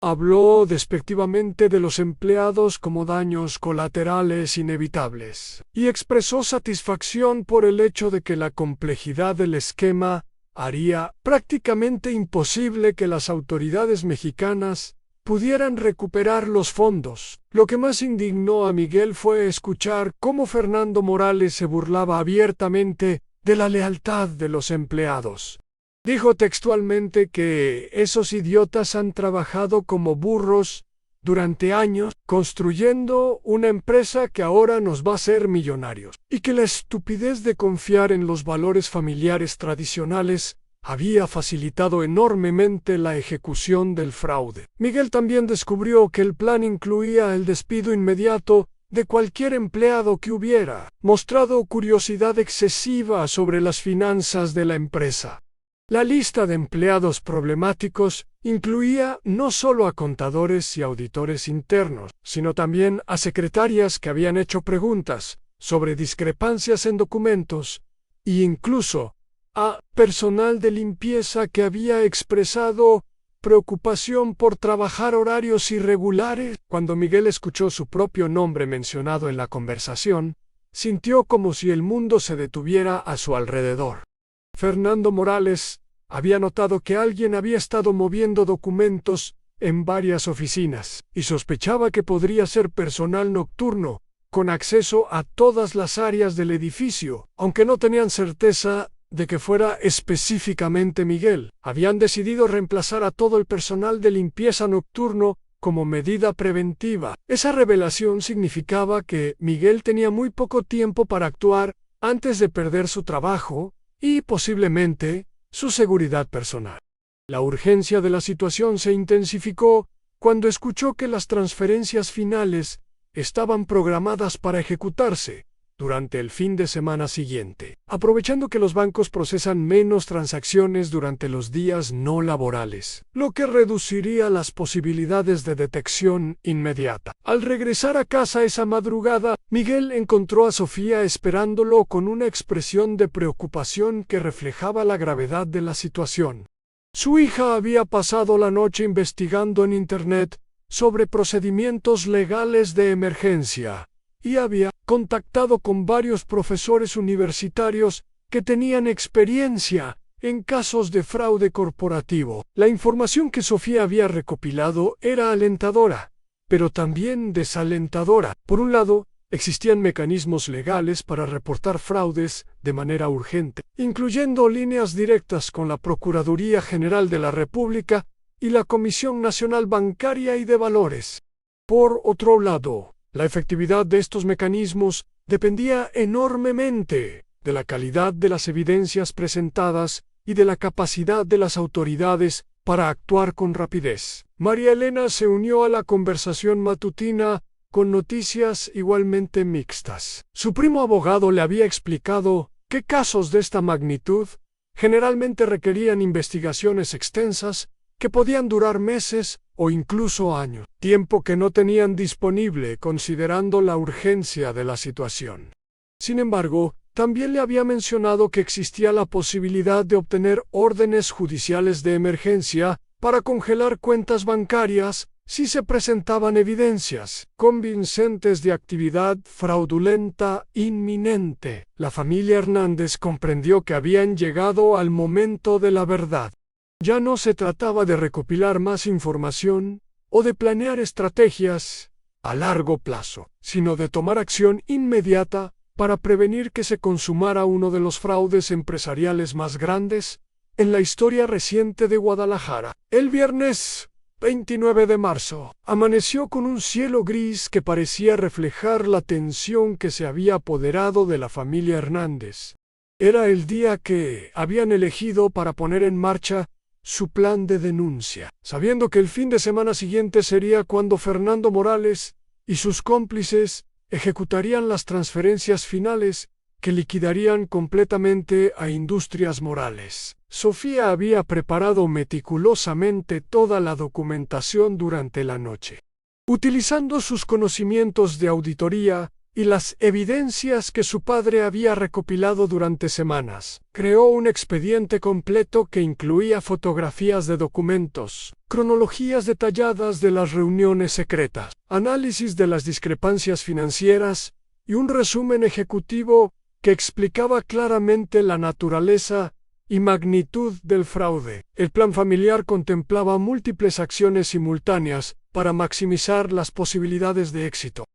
Habló despectivamente de los empleados como daños colaterales inevitables, y expresó satisfacción por el hecho de que la complejidad del esquema haría prácticamente imposible que las autoridades mexicanas pudieran recuperar los fondos. Lo que más indignó a Miguel fue escuchar cómo Fernando Morales se burlaba abiertamente de la lealtad de los empleados. Dijo textualmente que esos idiotas han trabajado como burros durante años construyendo una empresa que ahora nos va a hacer millonarios, y que la estupidez de confiar en los valores familiares tradicionales había facilitado enormemente la ejecución del fraude. Miguel también descubrió que el plan incluía el despido inmediato de cualquier empleado que hubiera mostrado curiosidad excesiva sobre las finanzas de la empresa. La lista de empleados problemáticos incluía no solo a contadores y auditores internos, sino también a secretarias que habían hecho preguntas sobre discrepancias en documentos, e incluso a personal de limpieza que había expresado preocupación por trabajar horarios irregulares. Cuando Miguel escuchó su propio nombre mencionado en la conversación, sintió como si el mundo se detuviera a su alrededor. Fernando Morales había notado que alguien había estado moviendo documentos en varias oficinas, y sospechaba que podría ser personal nocturno, con acceso a todas las áreas del edificio, aunque no tenían certeza de que fuera específicamente Miguel. Habían decidido reemplazar a todo el personal de limpieza nocturno como medida preventiva. Esa revelación significaba que Miguel tenía muy poco tiempo para actuar antes de perder su trabajo y, posiblemente, su seguridad personal. La urgencia de la situación se intensificó cuando escuchó que las transferencias finales estaban programadas para ejecutarse durante el fin de semana siguiente, aprovechando que los bancos procesan menos transacciones durante los días no laborales, lo que reduciría las posibilidades de detección inmediata. Al regresar a casa esa madrugada, Miguel encontró a Sofía esperándolo con una expresión de preocupación que reflejaba la gravedad de la situación. Su hija había pasado la noche investigando en Internet sobre procedimientos legales de emergencia y había contactado con varios profesores universitarios que tenían experiencia en casos de fraude corporativo. La información que Sofía había recopilado era alentadora, pero también desalentadora. Por un lado, existían mecanismos legales para reportar fraudes de manera urgente, incluyendo líneas directas con la Procuraduría General de la República y la Comisión Nacional Bancaria y de Valores. Por otro lado, la efectividad de estos mecanismos dependía enormemente de la calidad de las evidencias presentadas y de la capacidad de las autoridades para actuar con rapidez. María Elena se unió a la conversación matutina con noticias igualmente mixtas. Su primo abogado le había explicado que casos de esta magnitud generalmente requerían investigaciones extensas que podían durar meses o incluso años, tiempo que no tenían disponible considerando la urgencia de la situación. Sin embargo, también le había mencionado que existía la posibilidad de obtener órdenes judiciales de emergencia para congelar cuentas bancarias si se presentaban evidencias convincentes de actividad fraudulenta inminente. La familia Hernández comprendió que habían llegado al momento de la verdad. Ya no se trataba de recopilar más información o de planear estrategias a largo plazo, sino de tomar acción inmediata para prevenir que se consumara uno de los fraudes empresariales más grandes en la historia reciente de Guadalajara. El viernes 29 de marzo, amaneció con un cielo gris que parecía reflejar la tensión que se había apoderado de la familia Hernández. Era el día que habían elegido para poner en marcha su plan de denuncia, sabiendo que el fin de semana siguiente sería cuando Fernando Morales y sus cómplices ejecutarían las transferencias finales que liquidarían completamente a Industrias Morales. Sofía había preparado meticulosamente toda la documentación durante la noche. Utilizando sus conocimientos de auditoría y las evidencias que su padre había recopilado durante semanas, creó un expediente completo que incluía fotografías de documentos, cronologías detalladas de las reuniones secretas, análisis de las discrepancias financieras y un resumen ejecutivo que explicaba claramente la naturaleza y magnitud del fraude. El plan familiar contemplaba múltiples acciones simultáneas para maximizar las posibilidades de éxito.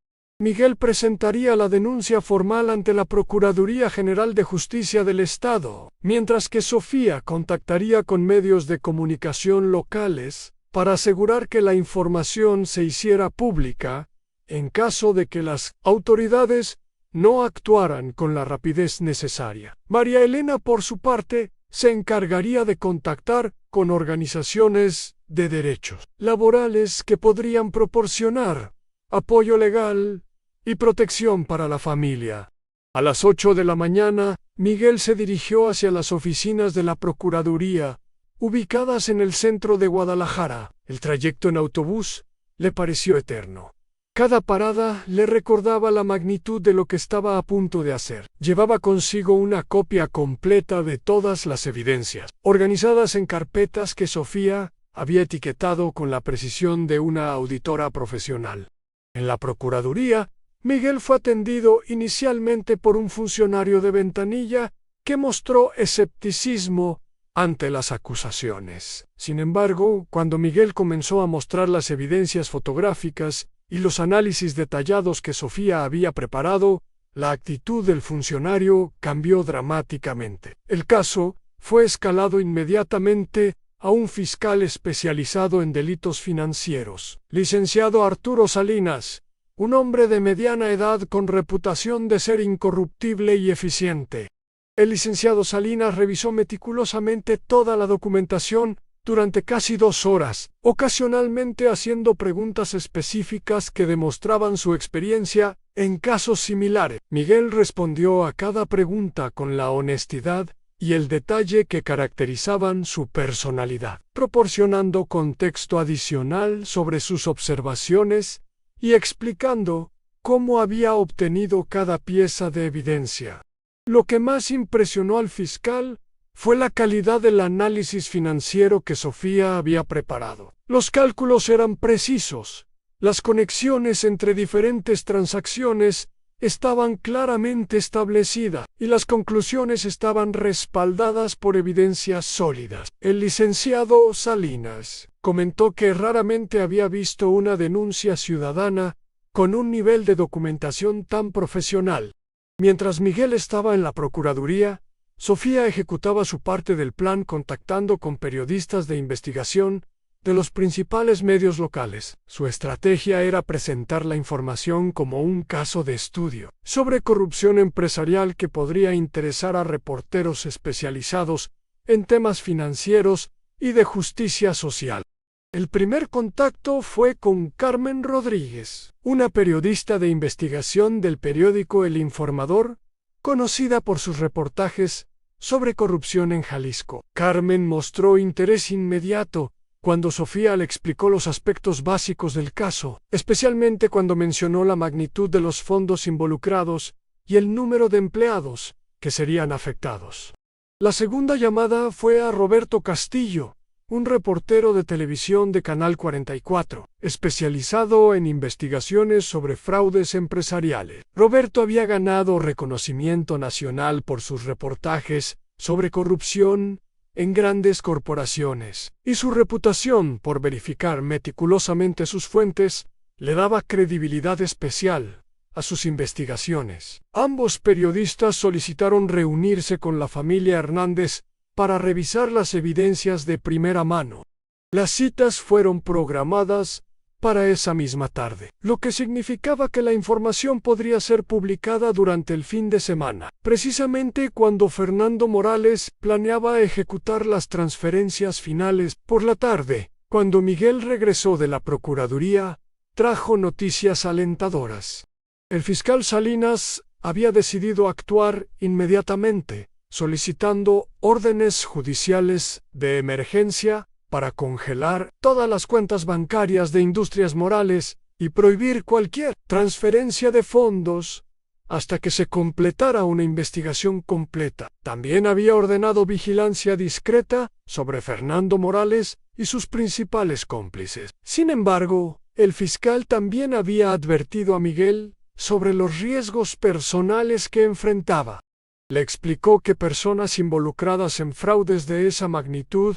Miguel presentaría la denuncia formal ante la Procuraduría General de Justicia del Estado, mientras que Sofía contactaría con medios de comunicación locales para asegurar que la información se hiciera pública en caso de que las autoridades no actuaran con la rapidez necesaria. María Elena, por su parte, se encargaría de contactar con organizaciones de derechos laborales que podrían proporcionar apoyo legal y protección para la familia. A las 8 de la mañana, Miguel se dirigió hacia las oficinas de la Procuraduría, ubicadas en el centro de Guadalajara. El trayecto en autobús le pareció eterno. Cada parada le recordaba la magnitud de lo que estaba a punto de hacer. Llevaba consigo una copia completa de todas las evidencias, organizadas en carpetas que Sofía había etiquetado con la precisión de una auditora profesional. En la Procuraduría, Miguel fue atendido inicialmente por un funcionario de ventanilla que mostró escepticismo ante las acusaciones. Sin embargo, cuando Miguel comenzó a mostrar las evidencias fotográficas y los análisis detallados que Sofía había preparado, la actitud del funcionario cambió dramáticamente. El caso fue escalado inmediatamente a un fiscal especializado en delitos financieros, licenciado Arturo Salinas, un hombre de mediana edad con reputación de ser incorruptible y eficiente. El licenciado Salinas revisó meticulosamente toda la documentación durante casi 2 horas, ocasionalmente haciendo preguntas específicas que demostraban su experiencia en casos similares. Miguel respondió a cada pregunta con la honestidad y el detalle que caracterizaban su personalidad, proporcionando contexto adicional sobre sus observaciones y explicando cómo había obtenido cada pieza de evidencia. Lo que más impresionó al fiscal fue la calidad del análisis financiero que Sofía había preparado. Los cálculos eran precisos, las conexiones entre diferentes transacciones estaban claramente establecidas y las conclusiones estaban respaldadas por evidencias sólidas. El licenciado Salinas comentó que raramente había visto una denuncia ciudadana con un nivel de documentación tan profesional. Mientras Miguel estaba en la Procuraduría, Sofía ejecutaba su parte del plan contactando con periodistas de investigación de los principales medios locales. Su estrategia era presentar la información como un caso de estudio sobre corrupción empresarial que podría interesar a reporteros especializados en temas financieros y de justicia social. El primer contacto fue con Carmen Rodríguez, una periodista de investigación del periódico El Informador, conocida por sus reportajes sobre corrupción en Jalisco. Carmen mostró interés inmediato cuando Sofía le explicó los aspectos básicos del caso, especialmente cuando mencionó la magnitud de los fondos involucrados y el número de empleados que serían afectados. La segunda llamada fue a Roberto Castillo, un reportero de televisión de Canal 44, especializado en investigaciones sobre fraudes empresariales. Roberto había ganado reconocimiento nacional por sus reportajes sobre corrupción en grandes corporaciones, y su reputación por verificar meticulosamente sus fuentes le daba credibilidad especial a sus investigaciones. Ambos periodistas solicitaron reunirse con la familia Hernández para revisar las evidencias de primera mano. Las citas fueron programadas para esa misma tarde, lo que significaba que la información podría ser publicada durante el fin de semana, precisamente cuando Fernando Morales planeaba ejecutar las transferencias finales. Por la tarde, cuando Miguel regresó de la Procuraduría, trajo noticias alentadoras. El fiscal Salinas había decidido actuar inmediatamente, solicitando órdenes judiciales de emergencia para congelar todas las cuentas bancarias de Industrias Morales y prohibir cualquier transferencia de fondos hasta que se completara una investigación completa. También había ordenado vigilancia discreta sobre Fernando Morales y sus principales cómplices. Sin embargo, el fiscal también había advertido a Miguel sobre los riesgos personales que enfrentaba. Le explicó que personas involucradas en fraudes de esa magnitud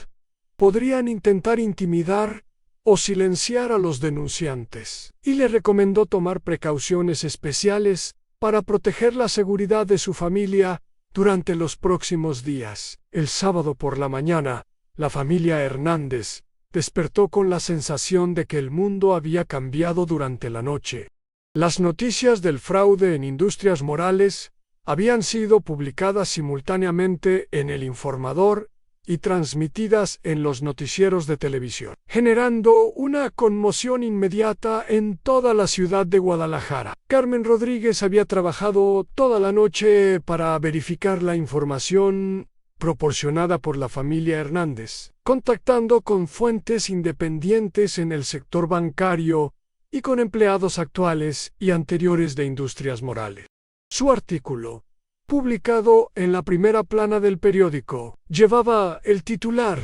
podrían intentar intimidar o silenciar a los denunciantes, y le recomendó tomar precauciones especiales para proteger la seguridad de su familia durante los próximos días. El sábado por la mañana, la familia Hernández despertó con la sensación de que el mundo había cambiado durante la noche. Las noticias del fraude en Industrias Morales habían sido publicadas simultáneamente en El Informador y transmitidas en los noticieros de televisión, generando una conmoción inmediata en toda la ciudad de Guadalajara. Carmen Rodríguez había trabajado toda la noche para verificar la información proporcionada por la familia Hernández, contactando con fuentes independientes en el sector bancario y con empleados actuales y anteriores de Industrias Morales. Su artículo, publicado en la primera plana del periódico, llevaba el titular: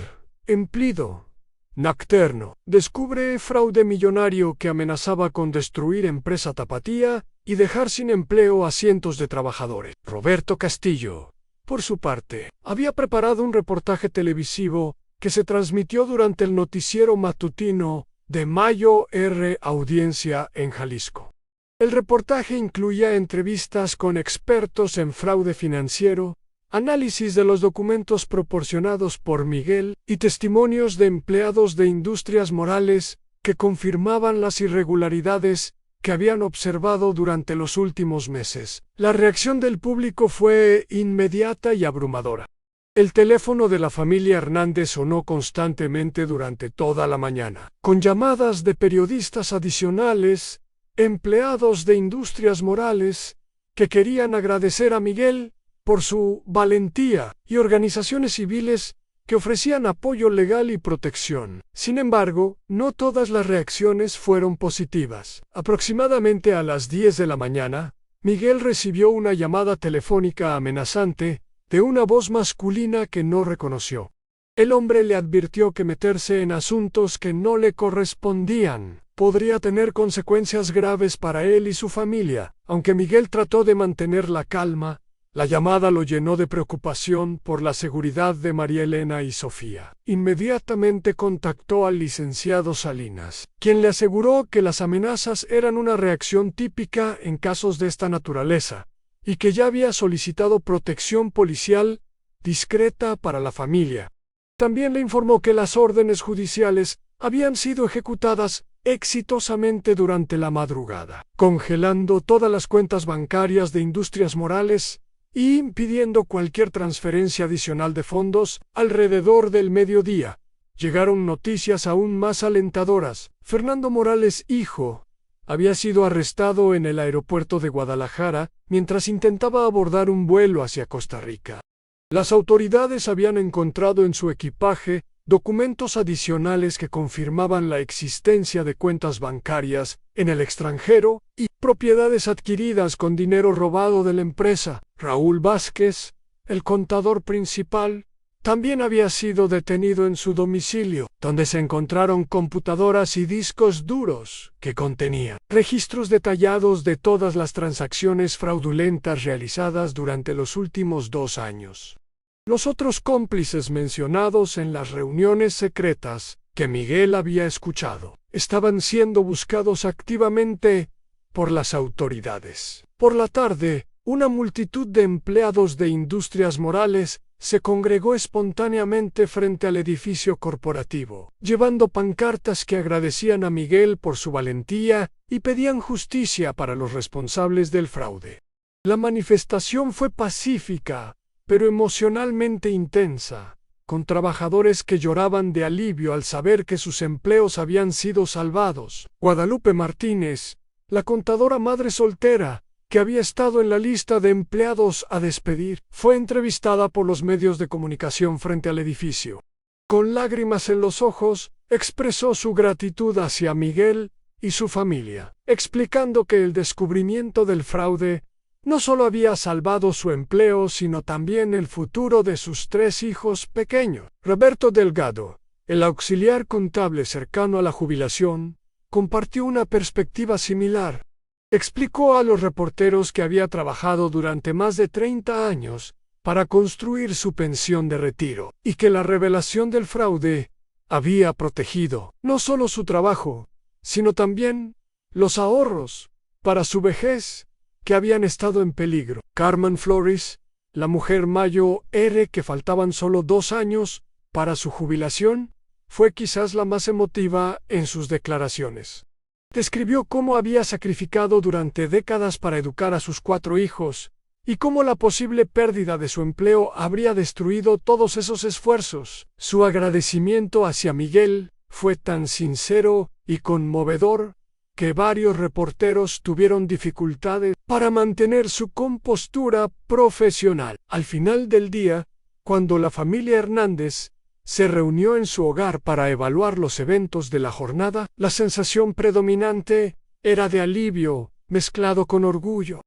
Emplido Nacterno descubre fraude millonario que amenazaba con destruir empresa Tapatía y dejar sin empleo a cientos de trabajadores. Roberto Castillo, por su parte, había preparado un reportaje televisivo que se transmitió durante el noticiero matutino de Mayo R. Audiencia en Jalisco. El reportaje incluía entrevistas con expertos en fraude financiero, análisis de los documentos proporcionados por Miguel y testimonios de empleados de Industrias Morales que confirmaban las irregularidades que habían observado durante los últimos meses. La reacción del público fue inmediata y abrumadora. El teléfono de la familia Hernández sonó constantemente durante toda la mañana, con llamadas de periodistas adicionales empleados de Industrias Morales, que querían agradecer a Miguel por su valentía, y organizaciones civiles que ofrecían apoyo legal y protección. Sin embargo, no todas las reacciones fueron positivas. Aproximadamente a las 10 de la mañana, Miguel recibió una llamada telefónica amenazante de una voz masculina que no reconoció. El hombre le advirtió que meterse en asuntos que no le correspondían podría tener consecuencias graves para él y su familia. Aunque Miguel trató de mantener la calma, la llamada lo llenó de preocupación por la seguridad de María Elena y Sofía. Inmediatamente contactó al licenciado Salinas, quien le aseguró que las amenazas eran una reacción típica en casos de esta naturaleza, y que ya había solicitado protección policial discreta para la familia. También le informó que las órdenes judiciales habían sido ejecutadas exitosamente durante la madrugada, congelando todas las cuentas bancarias de Industrias Morales y impidiendo cualquier transferencia adicional de fondos. Alrededor del mediodía, llegaron noticias aún más alentadoras. Fernando Morales, hijo, había sido arrestado en el aeropuerto de Guadalajara mientras intentaba abordar un vuelo hacia Costa Rica. Las autoridades habían encontrado en su equipaje documentos adicionales que confirmaban la existencia de cuentas bancarias en el extranjero y propiedades adquiridas con dinero robado de la empresa. Raúl Vázquez, el contador principal, también había sido detenido en su domicilio, donde se encontraron computadoras y discos duros que contenían registros detallados de todas las transacciones fraudulentas realizadas durante los últimos 2 años. Los otros cómplices mencionados en las reuniones secretas que Miguel había escuchado estaban siendo buscados activamente por las autoridades. Por la tarde, una multitud de empleados de Industrias Morales se congregó espontáneamente frente al edificio corporativo, llevando pancartas que agradecían a Miguel por su valentía y pedían justicia para los responsables del fraude. La manifestación fue pacífica, pero emocionalmente intensa, con trabajadores que lloraban de alivio al saber que sus empleos habían sido salvados. Guadalupe Martínez, la contadora madre soltera, que había estado en la lista de empleados a despedir, fue entrevistada por los medios de comunicación frente al edificio. Con lágrimas en los ojos, expresó su gratitud hacia Miguel y su familia, explicando que el descubrimiento del fraude no solo había salvado su empleo, sino también el futuro de sus 3 hijos pequeños. Roberto Delgado, el auxiliar contable cercano a la jubilación, compartió una perspectiva similar. Explicó a los reporteros que había trabajado durante más de 30 años para construir su pensión de retiro, y que la revelación del fraude había protegido no solo su trabajo, sino también los ahorros para su vejez, que habían estado en peligro. Carmen Flores, la mujer mayor que faltaban solo 2 años para su jubilación, fue quizás la más emotiva en sus declaraciones. Describió cómo había sacrificado durante décadas para educar a sus 4 hijos, y cómo la posible pérdida de su empleo habría destruido todos esos esfuerzos. Su agradecimiento hacia Miguel fue tan sincero y conmovedor que varios reporteros tuvieron dificultades para mantener su compostura profesional. Al final del día, cuando la familia Hernández se reunió en su hogar para evaluar los eventos de la jornada, la sensación predominante era de alivio mezclado con orgullo.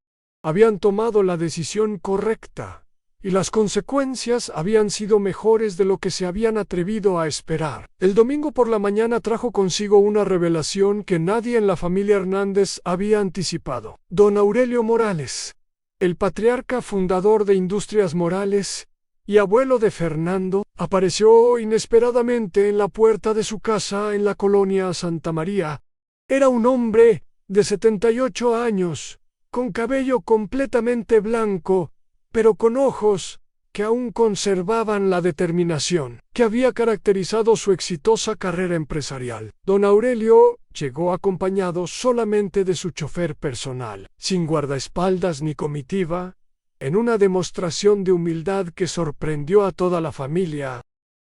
Habían tomado la decisión correcta, y las consecuencias habían sido mejores de lo que se habían atrevido a esperar. El domingo por la mañana trajo consigo una revelación que nadie en la familia Hernández había anticipado. Don Aurelio Morales, el patriarca fundador de Industrias Morales y abuelo de Fernando, apareció inesperadamente en la puerta de su casa en la colonia Santa María. Era un hombre de 78 años, con cabello completamente blanco, pero con ojos que aún conservaban la determinación que había caracterizado su exitosa carrera empresarial. Don Aurelio llegó acompañado solamente de su chofer personal, sin guardaespaldas ni comitiva, en una demostración de humildad que sorprendió a toda la familia.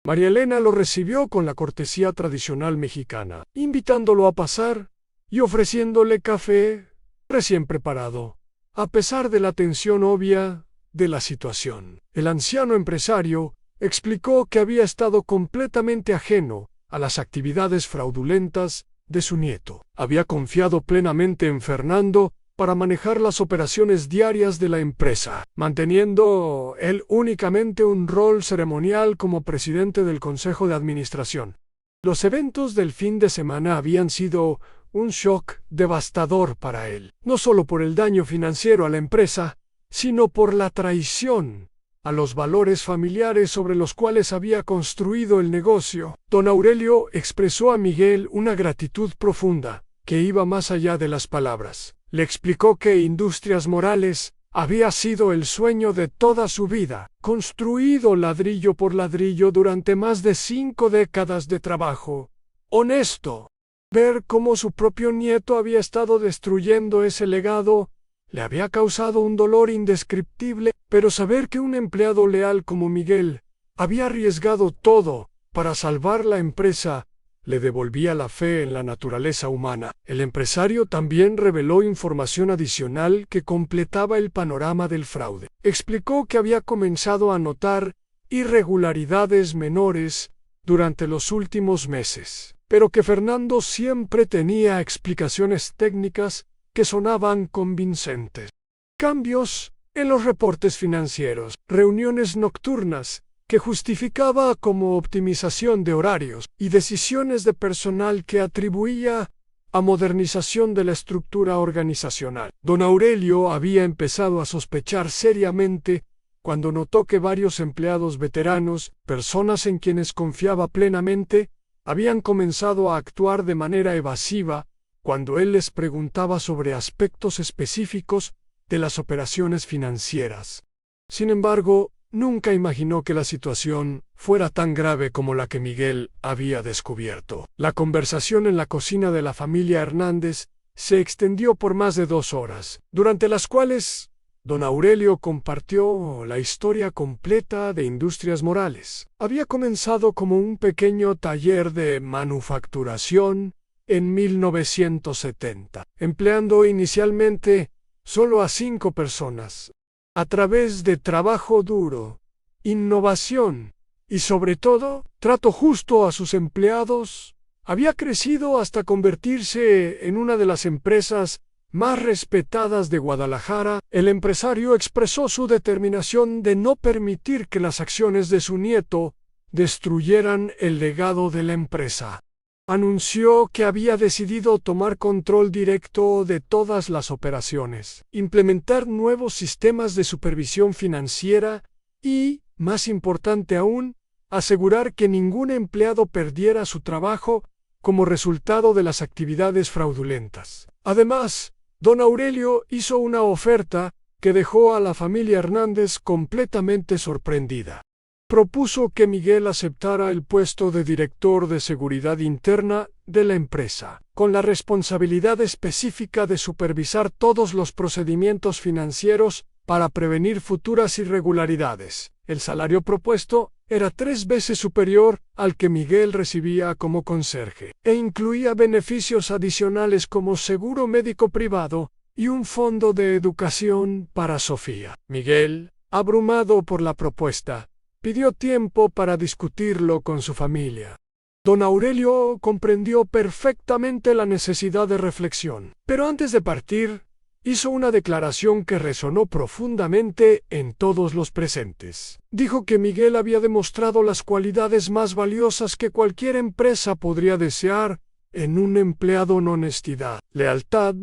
María Elena lo recibió con la cortesía tradicional mexicana, invitándolo a pasar y ofreciéndole café recién preparado. A pesar de la tensión obvia de la situación, el anciano empresario explicó que había estado completamente ajeno a las actividades fraudulentas de su nieto. Había confiado plenamente en Fernando para manejar las operaciones diarias de la empresa, manteniendo él únicamente un rol ceremonial como presidente del Consejo de Administración. Los eventos del fin de semana habían sido un shock devastador para él, no solo por el daño financiero a la empresa, sino por la traición a los valores familiares sobre los cuales había construido el negocio. Don Aurelio expresó a Miguel una gratitud profunda, que iba más allá de las palabras. Le explicó que Industrias Morales había sido el sueño de toda su vida, construido ladrillo por ladrillo durante más de 5 décadas de trabajo honesto. Ver cómo su propio nieto había estado destruyendo ese legado le había causado un dolor indescriptible, pero saber que un empleado leal como Miguel había arriesgado todo para salvar la empresa le devolvía la fe en la naturaleza humana. El empresario también reveló información adicional que completaba el panorama del fraude. Explicó que había comenzado a notar irregularidades menores durante los últimos meses, pero que Fernando siempre tenía explicaciones técnicas que sonaban convincentes. Cambios en los reportes financieros, reuniones nocturnas que justificaba como optimización de horarios y decisiones de personal que atribuía a modernización de la estructura organizacional. Don Aurelio había empezado a sospechar seriamente cuando notó que varios empleados veteranos, personas en quienes confiaba plenamente, habían comenzado a actuar de manera evasiva cuando él les preguntaba sobre aspectos específicos de las operaciones financieras. Sin embargo, nunca imaginó que la situación fuera tan grave como la que Miguel había descubierto. La conversación en la cocina de la familia Hernández se extendió por más de 2 horas, durante las cuales don Aurelio compartió la historia completa de Industrias Morales. Había comenzado como un pequeño taller de manufacturación en 1970, empleando inicialmente solo a 5 personas. A través de trabajo duro, innovación y sobre todo trato justo a sus empleados, había crecido hasta convertirse en una de las empresas más respetadas de Guadalajara. El empresario expresó su determinación de no permitir que las acciones de su nieto destruyeran el legado de la empresa. Anunció que había decidido tomar control directo de todas las operaciones, implementar nuevos sistemas de supervisión financiera y, más importante aún, asegurar que ningún empleado perdiera su trabajo como resultado de las actividades fraudulentas. Además, don Aurelio hizo una oferta que dejó a la familia Hernández completamente sorprendida. Propuso que Miguel aceptara el puesto de director de seguridad interna de la empresa, con la responsabilidad específica de supervisar todos los procedimientos financieros para prevenir futuras irregularidades. El salario propuesto era 3 veces superior al que Miguel recibía como conserje, e incluía beneficios adicionales como seguro médico privado y un fondo de educación para Sofía. Miguel, abrumado por la propuesta, pidió tiempo para discutirlo con su familia. Don Aurelio comprendió perfectamente la necesidad de reflexión, pero antes de partir, hizo una declaración que resonó profundamente en todos los presentes. Dijo que Miguel había demostrado las cualidades más valiosas que cualquier empresa podría desear en un empleado: en honestidad, lealtad,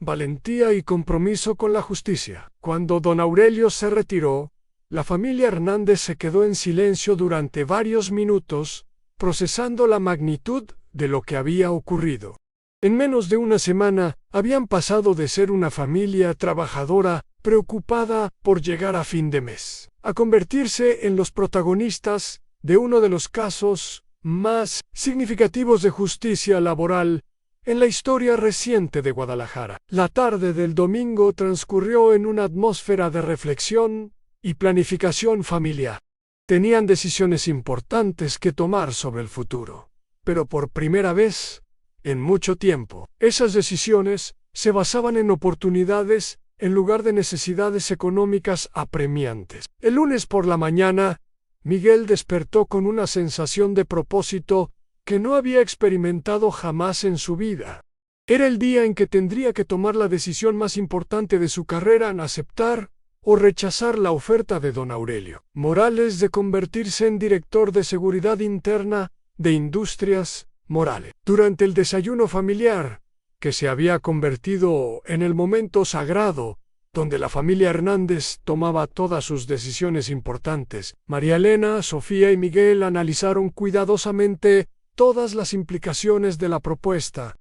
valentía y compromiso con la justicia. Cuando don Aurelio se retiró, la familia Hernández se quedó en silencio durante varios minutos, procesando la magnitud de lo que había ocurrido. En menos de una semana, habían pasado de ser una familia trabajadora, preocupada por llegar a fin de mes, a convertirse en los protagonistas de uno de los casos más significativos de justicia laboral en la historia reciente de Guadalajara. La tarde del domingo transcurrió en una atmósfera de reflexión y planificación familiar. Tenían decisiones importantes que tomar sobre el futuro, pero por primera vez en mucho tiempo. Esas decisiones se basaban en oportunidades en lugar de necesidades económicas apremiantes. El lunes por la mañana, Miguel despertó con una sensación de propósito que no había experimentado jamás en su vida. Era el día en que tendría que tomar la decisión más importante de su carrera en aceptar o rechazar la oferta de don Aurelio Morales de convertirse en director de seguridad interna de Industrias Morales. Durante el desayuno familiar, que se había convertido en el momento sagrado donde la familia Hernández tomaba todas sus decisiones importantes, María Elena, Sofía y Miguel analizaron cuidadosamente todas las implicaciones de la propuesta.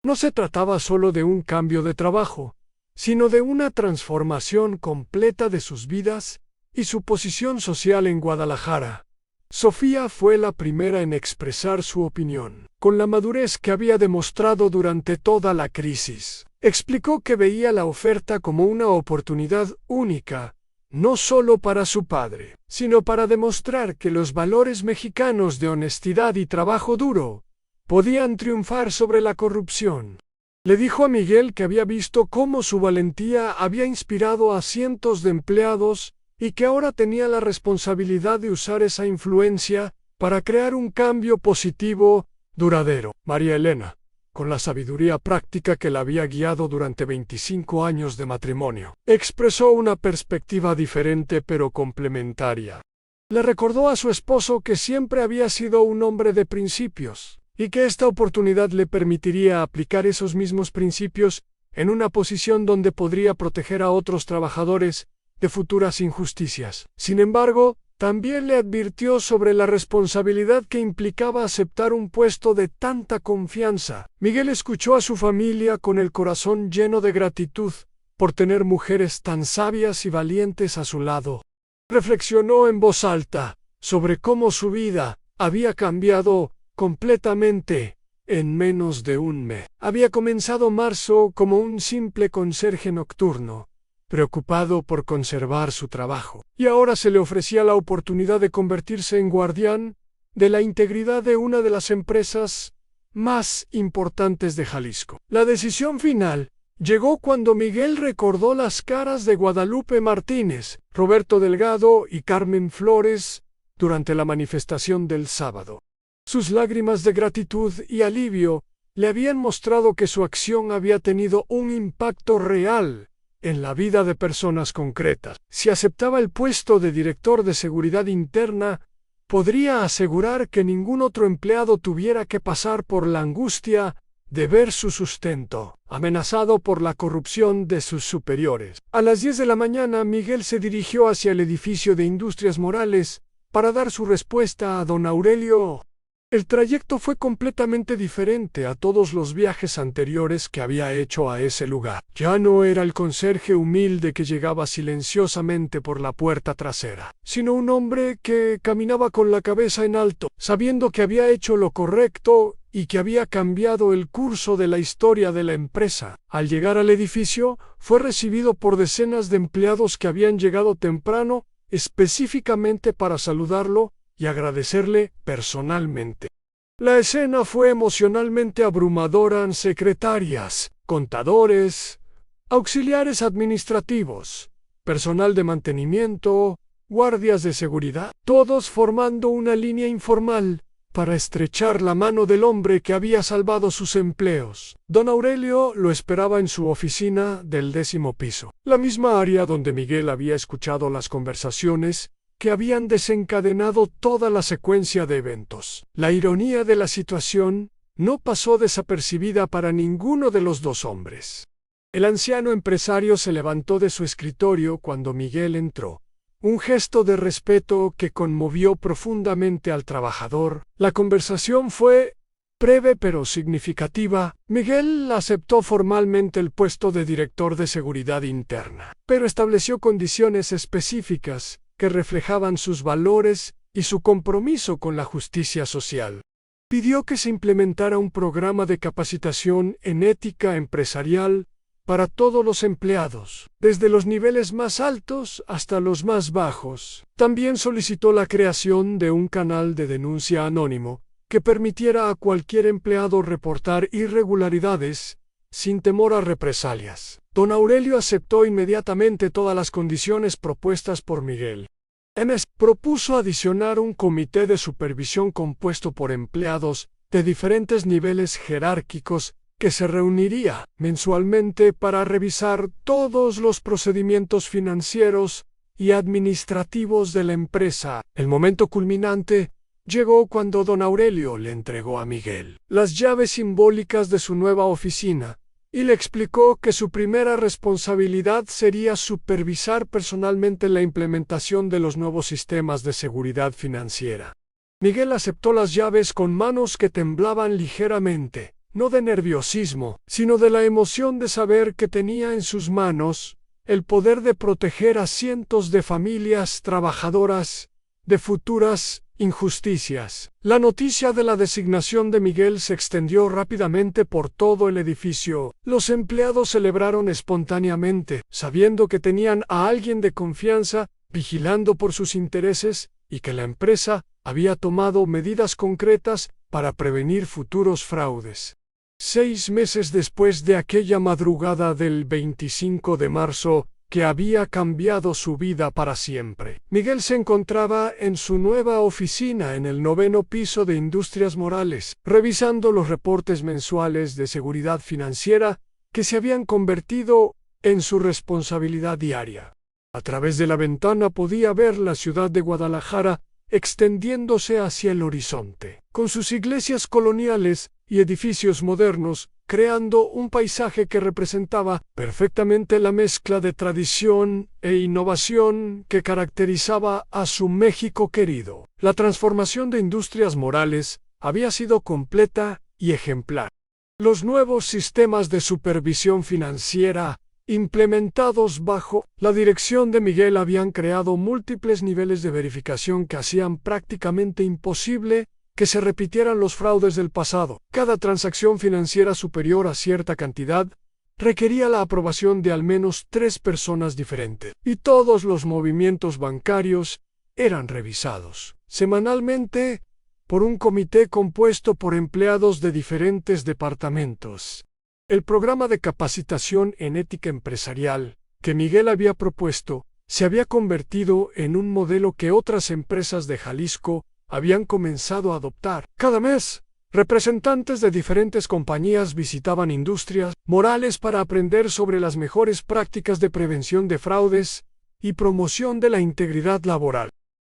No se trataba solo de un cambio de trabajo, sino de una transformación completa de sus vidas y su posición social en Guadalajara. Sofía fue la primera en expresar su opinión. Con la madurez que había demostrado durante toda la crisis, explicó que veía la oferta como una oportunidad única, no solo para su padre, sino para demostrar que los valores mexicanos de honestidad y trabajo duro podían triunfar sobre la corrupción. Le dijo a Miguel que había visto cómo su valentía había inspirado a cientos de empleados y que ahora tenía la responsabilidad de usar esa influencia para crear un cambio positivo, duradero. María Elena, con la sabiduría práctica que la había guiado durante 25 años de matrimonio, expresó una perspectiva diferente pero complementaria. Le recordó a su esposo que siempre había sido un hombre de principios, y que esta oportunidad le permitiría aplicar esos mismos principios en una posición donde podría proteger a otros trabajadores de futuras injusticias. Sin embargo, también le advirtió sobre la responsabilidad que implicaba aceptar un puesto de tanta confianza. Miguel escuchó a su familia con el corazón lleno de gratitud por tener mujeres tan sabias y valientes a su lado. Reflexionó en voz alta sobre cómo su vida había cambiado completamente en menos de un mes. Había comenzado marzo como un simple conserje nocturno, preocupado por conservar su trabajo, y ahora se le ofrecía la oportunidad de convertirse en guardián de la integridad de una de las empresas más importantes de Jalisco. La decisión final llegó cuando Miguel recordó las caras de Guadalupe Martínez, Roberto Delgado y Carmen Flores durante la manifestación del sábado. Sus lágrimas de gratitud y alivio le habían mostrado que su acción había tenido un impacto real en la vida de personas concretas. Si aceptaba el puesto de director de seguridad interna, podría asegurar que ningún otro empleado tuviera que pasar por la angustia de ver su sustento amenazado por la corrupción de sus superiores. A las 10 de la mañana, Miguel se dirigió hacia el edificio de Industrias Morales para dar su respuesta a don Aurelio. El trayecto fue completamente diferente a todos los viajes anteriores que había hecho a ese lugar. Ya no era el conserje humilde que llegaba silenciosamente por la puerta trasera, sino un hombre que caminaba con la cabeza en alto, sabiendo que había hecho lo correcto y que había cambiado el curso de la historia de la empresa. Al llegar al edificio, fue recibido por decenas de empleados que habían llegado temprano específicamente para saludarlo y agradecerle personalmente. La escena fue emocionalmente abrumadora. Secretarias, contadores, auxiliares administrativos, personal de mantenimiento, guardias de seguridad, todos formando una línea informal para estrechar la mano del hombre que había salvado sus empleos. Don Aurelio lo esperaba en su oficina del 10º piso, la misma área donde Miguel había escuchado las conversaciones que habían desencadenado toda la secuencia de eventos. La ironía de la situación no pasó desapercibida para ninguno de los dos hombres. El anciano empresario se levantó de su escritorio cuando Miguel entró, un gesto de respeto que conmovió profundamente al trabajador. La conversación fue breve pero significativa. Miguel aceptó formalmente el puesto de director de seguridad interna, pero estableció condiciones específicas que reflejaban sus valores y su compromiso con la justicia social. Pidió que se implementara un programa de capacitación en ética empresarial para todos los empleados, desde los niveles más altos hasta los más bajos. También solicitó la creación de un canal de denuncia anónimo que permitiera a cualquier empleado reportar irregularidades sin temor a represalias. Don Aurelio aceptó inmediatamente todas las condiciones propuestas por Miguel. Propuso adicionar un comité de supervisión compuesto por empleados de diferentes niveles jerárquicos que se reuniría mensualmente para revisar todos los procedimientos financieros y administrativos de la empresa. El momento culminante llegó cuando don Aurelio le entregó a Miguel las llaves simbólicas de su nueva oficina y le explicó que su primera responsabilidad sería supervisar personalmente la implementación de los nuevos sistemas de seguridad financiera. Miguel aceptó las llaves con manos que temblaban ligeramente, no de nerviosismo, sino de la emoción de saber que tenía en sus manos el poder de proteger a cientos de familias trabajadoras de futuras injusticias. La noticia de la designación de Miguel se extendió rápidamente por todo el edificio. Los empleados celebraron espontáneamente, sabiendo que tenían a alguien de confianza vigilando por sus intereses y que la empresa había tomado medidas concretas para prevenir futuros fraudes. 6 meses después de aquella madrugada del 25 de marzo, que había cambiado su vida para siempre, Miguel se encontraba en su nueva oficina en el 9º piso de Industrias Morales, revisando los reportes mensuales de seguridad financiera que se habían convertido en su responsabilidad diaria. A través de la ventana podía ver la ciudad de Guadalajara extendiéndose hacia el horizonte, con sus iglesias coloniales y edificios modernos, creando un paisaje que representaba perfectamente la mezcla de tradición e innovación que caracterizaba a su México querido. La transformación de Industrias Morales había sido completa y ejemplar. Los nuevos sistemas de supervisión financiera implementados bajo la dirección de Miguel habían creado múltiples niveles de verificación que hacían prácticamente imposible que se repitieran los fraudes del pasado. Cada transacción financiera superior a cierta cantidad requería la aprobación de al menos 3 personas diferentes, y todos los movimientos bancarios eran revisados semanalmente por un comité compuesto por empleados de diferentes departamentos. El programa de capacitación en ética empresarial que Miguel había propuesto se había convertido en un modelo que otras empresas de Jalisco habían comenzado a adoptar. Cada mes, representantes de diferentes compañías visitaban Industrias Morales para aprender sobre las mejores prácticas de prevención de fraudes y promoción de la integridad laboral.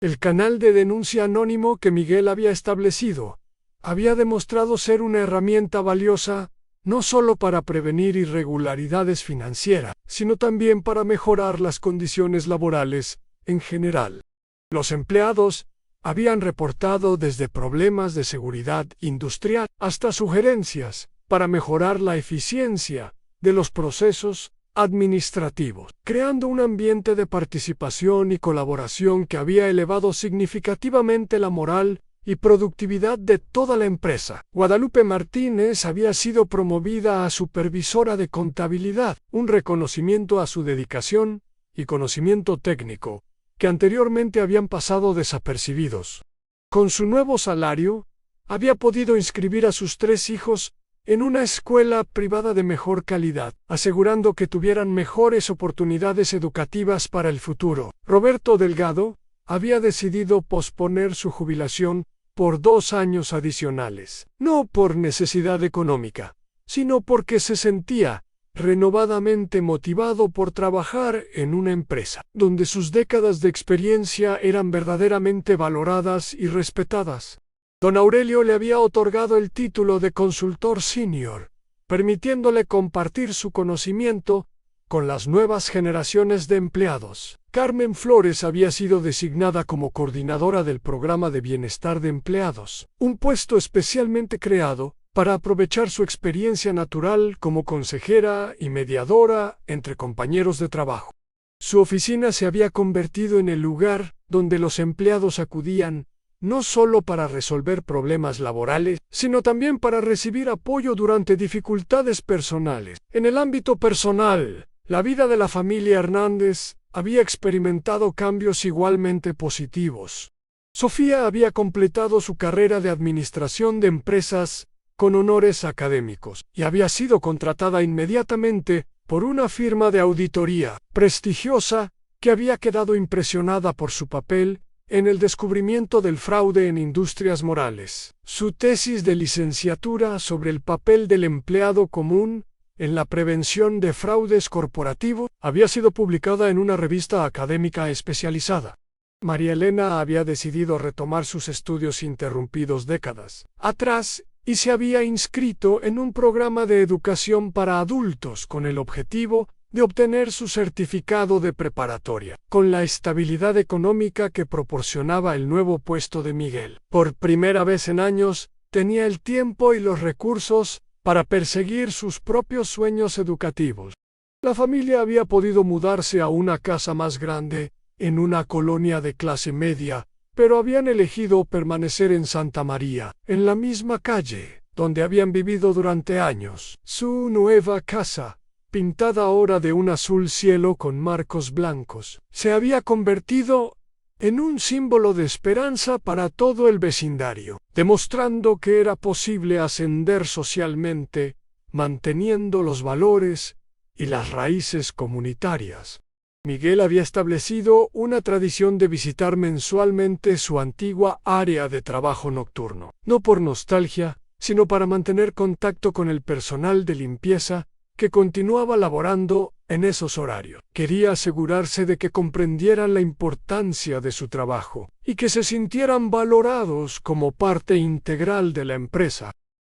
El canal de denuncia anónimo que Miguel había establecido había demostrado ser una herramienta valiosa no solo para prevenir irregularidades financieras, sino también para mejorar las condiciones laborales en general. Los empleados habían reportado desde problemas de seguridad industrial hasta sugerencias para mejorar la eficiencia de los procesos administrativos, creando un ambiente de participación y colaboración que había elevado significativamente la moral y productividad de toda la empresa. Guadalupe Martínez había sido promovida a supervisora de contabilidad, un reconocimiento a su dedicación y conocimiento técnico que anteriormente habían pasado desapercibidos. Con su nuevo salario, había podido inscribir a sus 3 hijos en una escuela privada de mejor calidad, asegurando que tuvieran mejores oportunidades educativas para el futuro. Roberto Delgado había decidido posponer su jubilación por 2 años adicionales, no por necesidad económica, sino porque se sentía renovadamente motivado por trabajar en una empresa donde sus décadas de experiencia eran verdaderamente valoradas y respetadas. Don Aurelio le había otorgado el título de consultor senior, permitiéndole compartir su conocimiento con las nuevas generaciones de empleados. Carmen Flores había sido designada como coordinadora del programa de bienestar de empleados, un puesto especialmente creado para aprovechar su experiencia natural como consejera y mediadora entre compañeros de trabajo. Su oficina se había convertido en el lugar donde los empleados acudían no solo para resolver problemas laborales, sino también para recibir apoyo durante dificultades personales. En el ámbito personal, la vida de la familia Hernández había experimentado cambios igualmente positivos. Sofía había completado su carrera de administración de empresas con honores académicos y había sido contratada inmediatamente por una firma de auditoría prestigiosa que había quedado impresionada por su papel en el descubrimiento del fraude en Industrias Morales. Su tesis de licenciatura sobre el papel del empleado común en la prevención de fraudes corporativos había sido publicada en una revista académica especializada. María Elena había decidido retomar sus estudios interrumpidos décadas atrás y se había inscrito en un programa de educación para adultos con el objetivo de obtener su certificado de preparatoria. Con la estabilidad económica que proporcionaba el nuevo puesto de Miguel, por primera vez en años, tenía el tiempo y los recursos para perseguir sus propios sueños educativos. La familia había podido mudarse a una casa más grande, en una colonia de clase media, pero habían elegido permanecer en Santa María, en la misma calle, donde habían vivido durante años. Su nueva casa, pintada ahora de un azul cielo con marcos blancos, se había convertido en un símbolo de esperanza para todo el vecindario, demostrando que era posible ascender socialmente, manteniendo los valores y las raíces comunitarias. Miguel había establecido una tradición de visitar mensualmente su antigua área de trabajo nocturno, no por nostalgia, sino para mantener contacto con el personal de limpieza que continuaba laborando en esos horarios. Quería asegurarse de que comprendieran la importancia de su trabajo y que se sintieran valorados como parte integral de la empresa.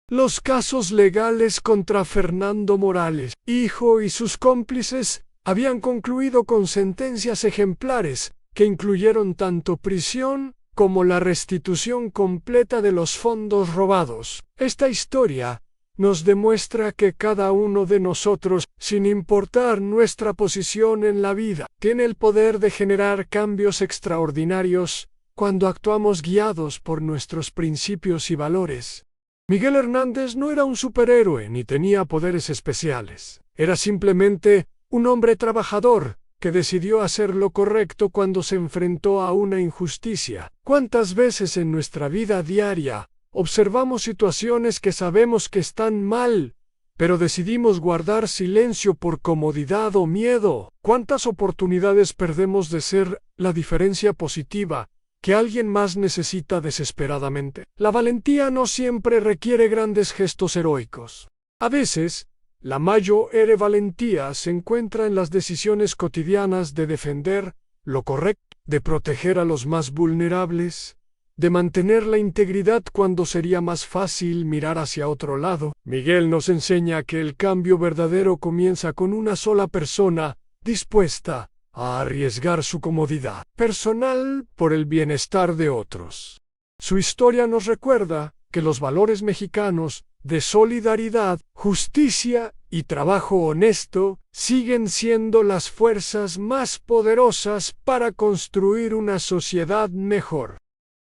Los casos legales contra Fernando Morales, hijo y sus cómplices habían concluido con sentencias ejemplares que incluyeron tanto prisión como la restitución completa de los fondos robados. Esta historia nos demuestra que cada uno de nosotros, sin importar nuestra posición en la vida, tiene el poder de generar cambios extraordinarios cuando actuamos guiados por nuestros principios y valores. Miguel Hernández no era un superhéroe ni tenía poderes especiales. Era simplemente un hombre trabajador que decidió hacer lo correcto cuando se enfrentó a una injusticia. ¿Cuántas veces en nuestra vida diaria observamos situaciones que sabemos que están mal, pero decidimos guardar silencio por comodidad o miedo? ¿Cuántas oportunidades perdemos de ser la diferencia positiva que alguien más necesita desesperadamente? La valentía no siempre requiere grandes gestos heroicos. A veces, la mayor valentía se encuentra en las decisiones cotidianas de defender lo correcto, de proteger a los más vulnerables, de mantener la integridad cuando sería más fácil mirar hacia otro lado. Miguel nos enseña que el cambio verdadero comienza con una sola persona dispuesta a arriesgar su comodidad personal por el bienestar de otros. Su historia nos recuerda que los valores mexicanos de solidaridad, justicia y trabajo honesto siguen siendo las fuerzas más poderosas para construir una sociedad mejor.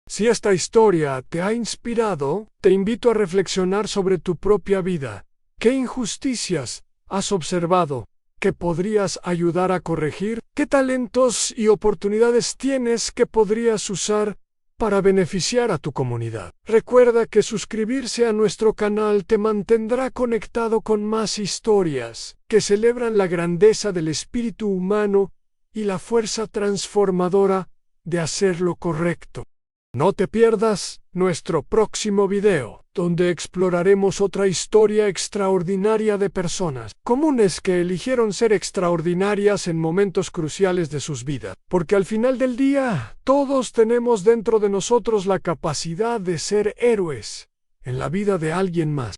Si esta historia te ha inspirado, te invito a reflexionar sobre tu propia vida. ¿Qué injusticias has observado que podrías ayudar a corregir? ¿Qué talentos y oportunidades tienes que podrías usar para beneficiar a tu comunidad? Recuerda que suscribirse a nuestro canal te mantendrá conectado con más historias que celebran la grandeza del espíritu humano y la fuerza transformadora de hacer lo correcto. No te pierdas nuestro próximo video, donde exploraremos otra historia extraordinaria de personas comunes que eligieron ser extraordinarias en momentos cruciales de sus vidas. Porque al final del día, todos tenemos dentro de nosotros la capacidad de ser héroes en la vida de alguien más.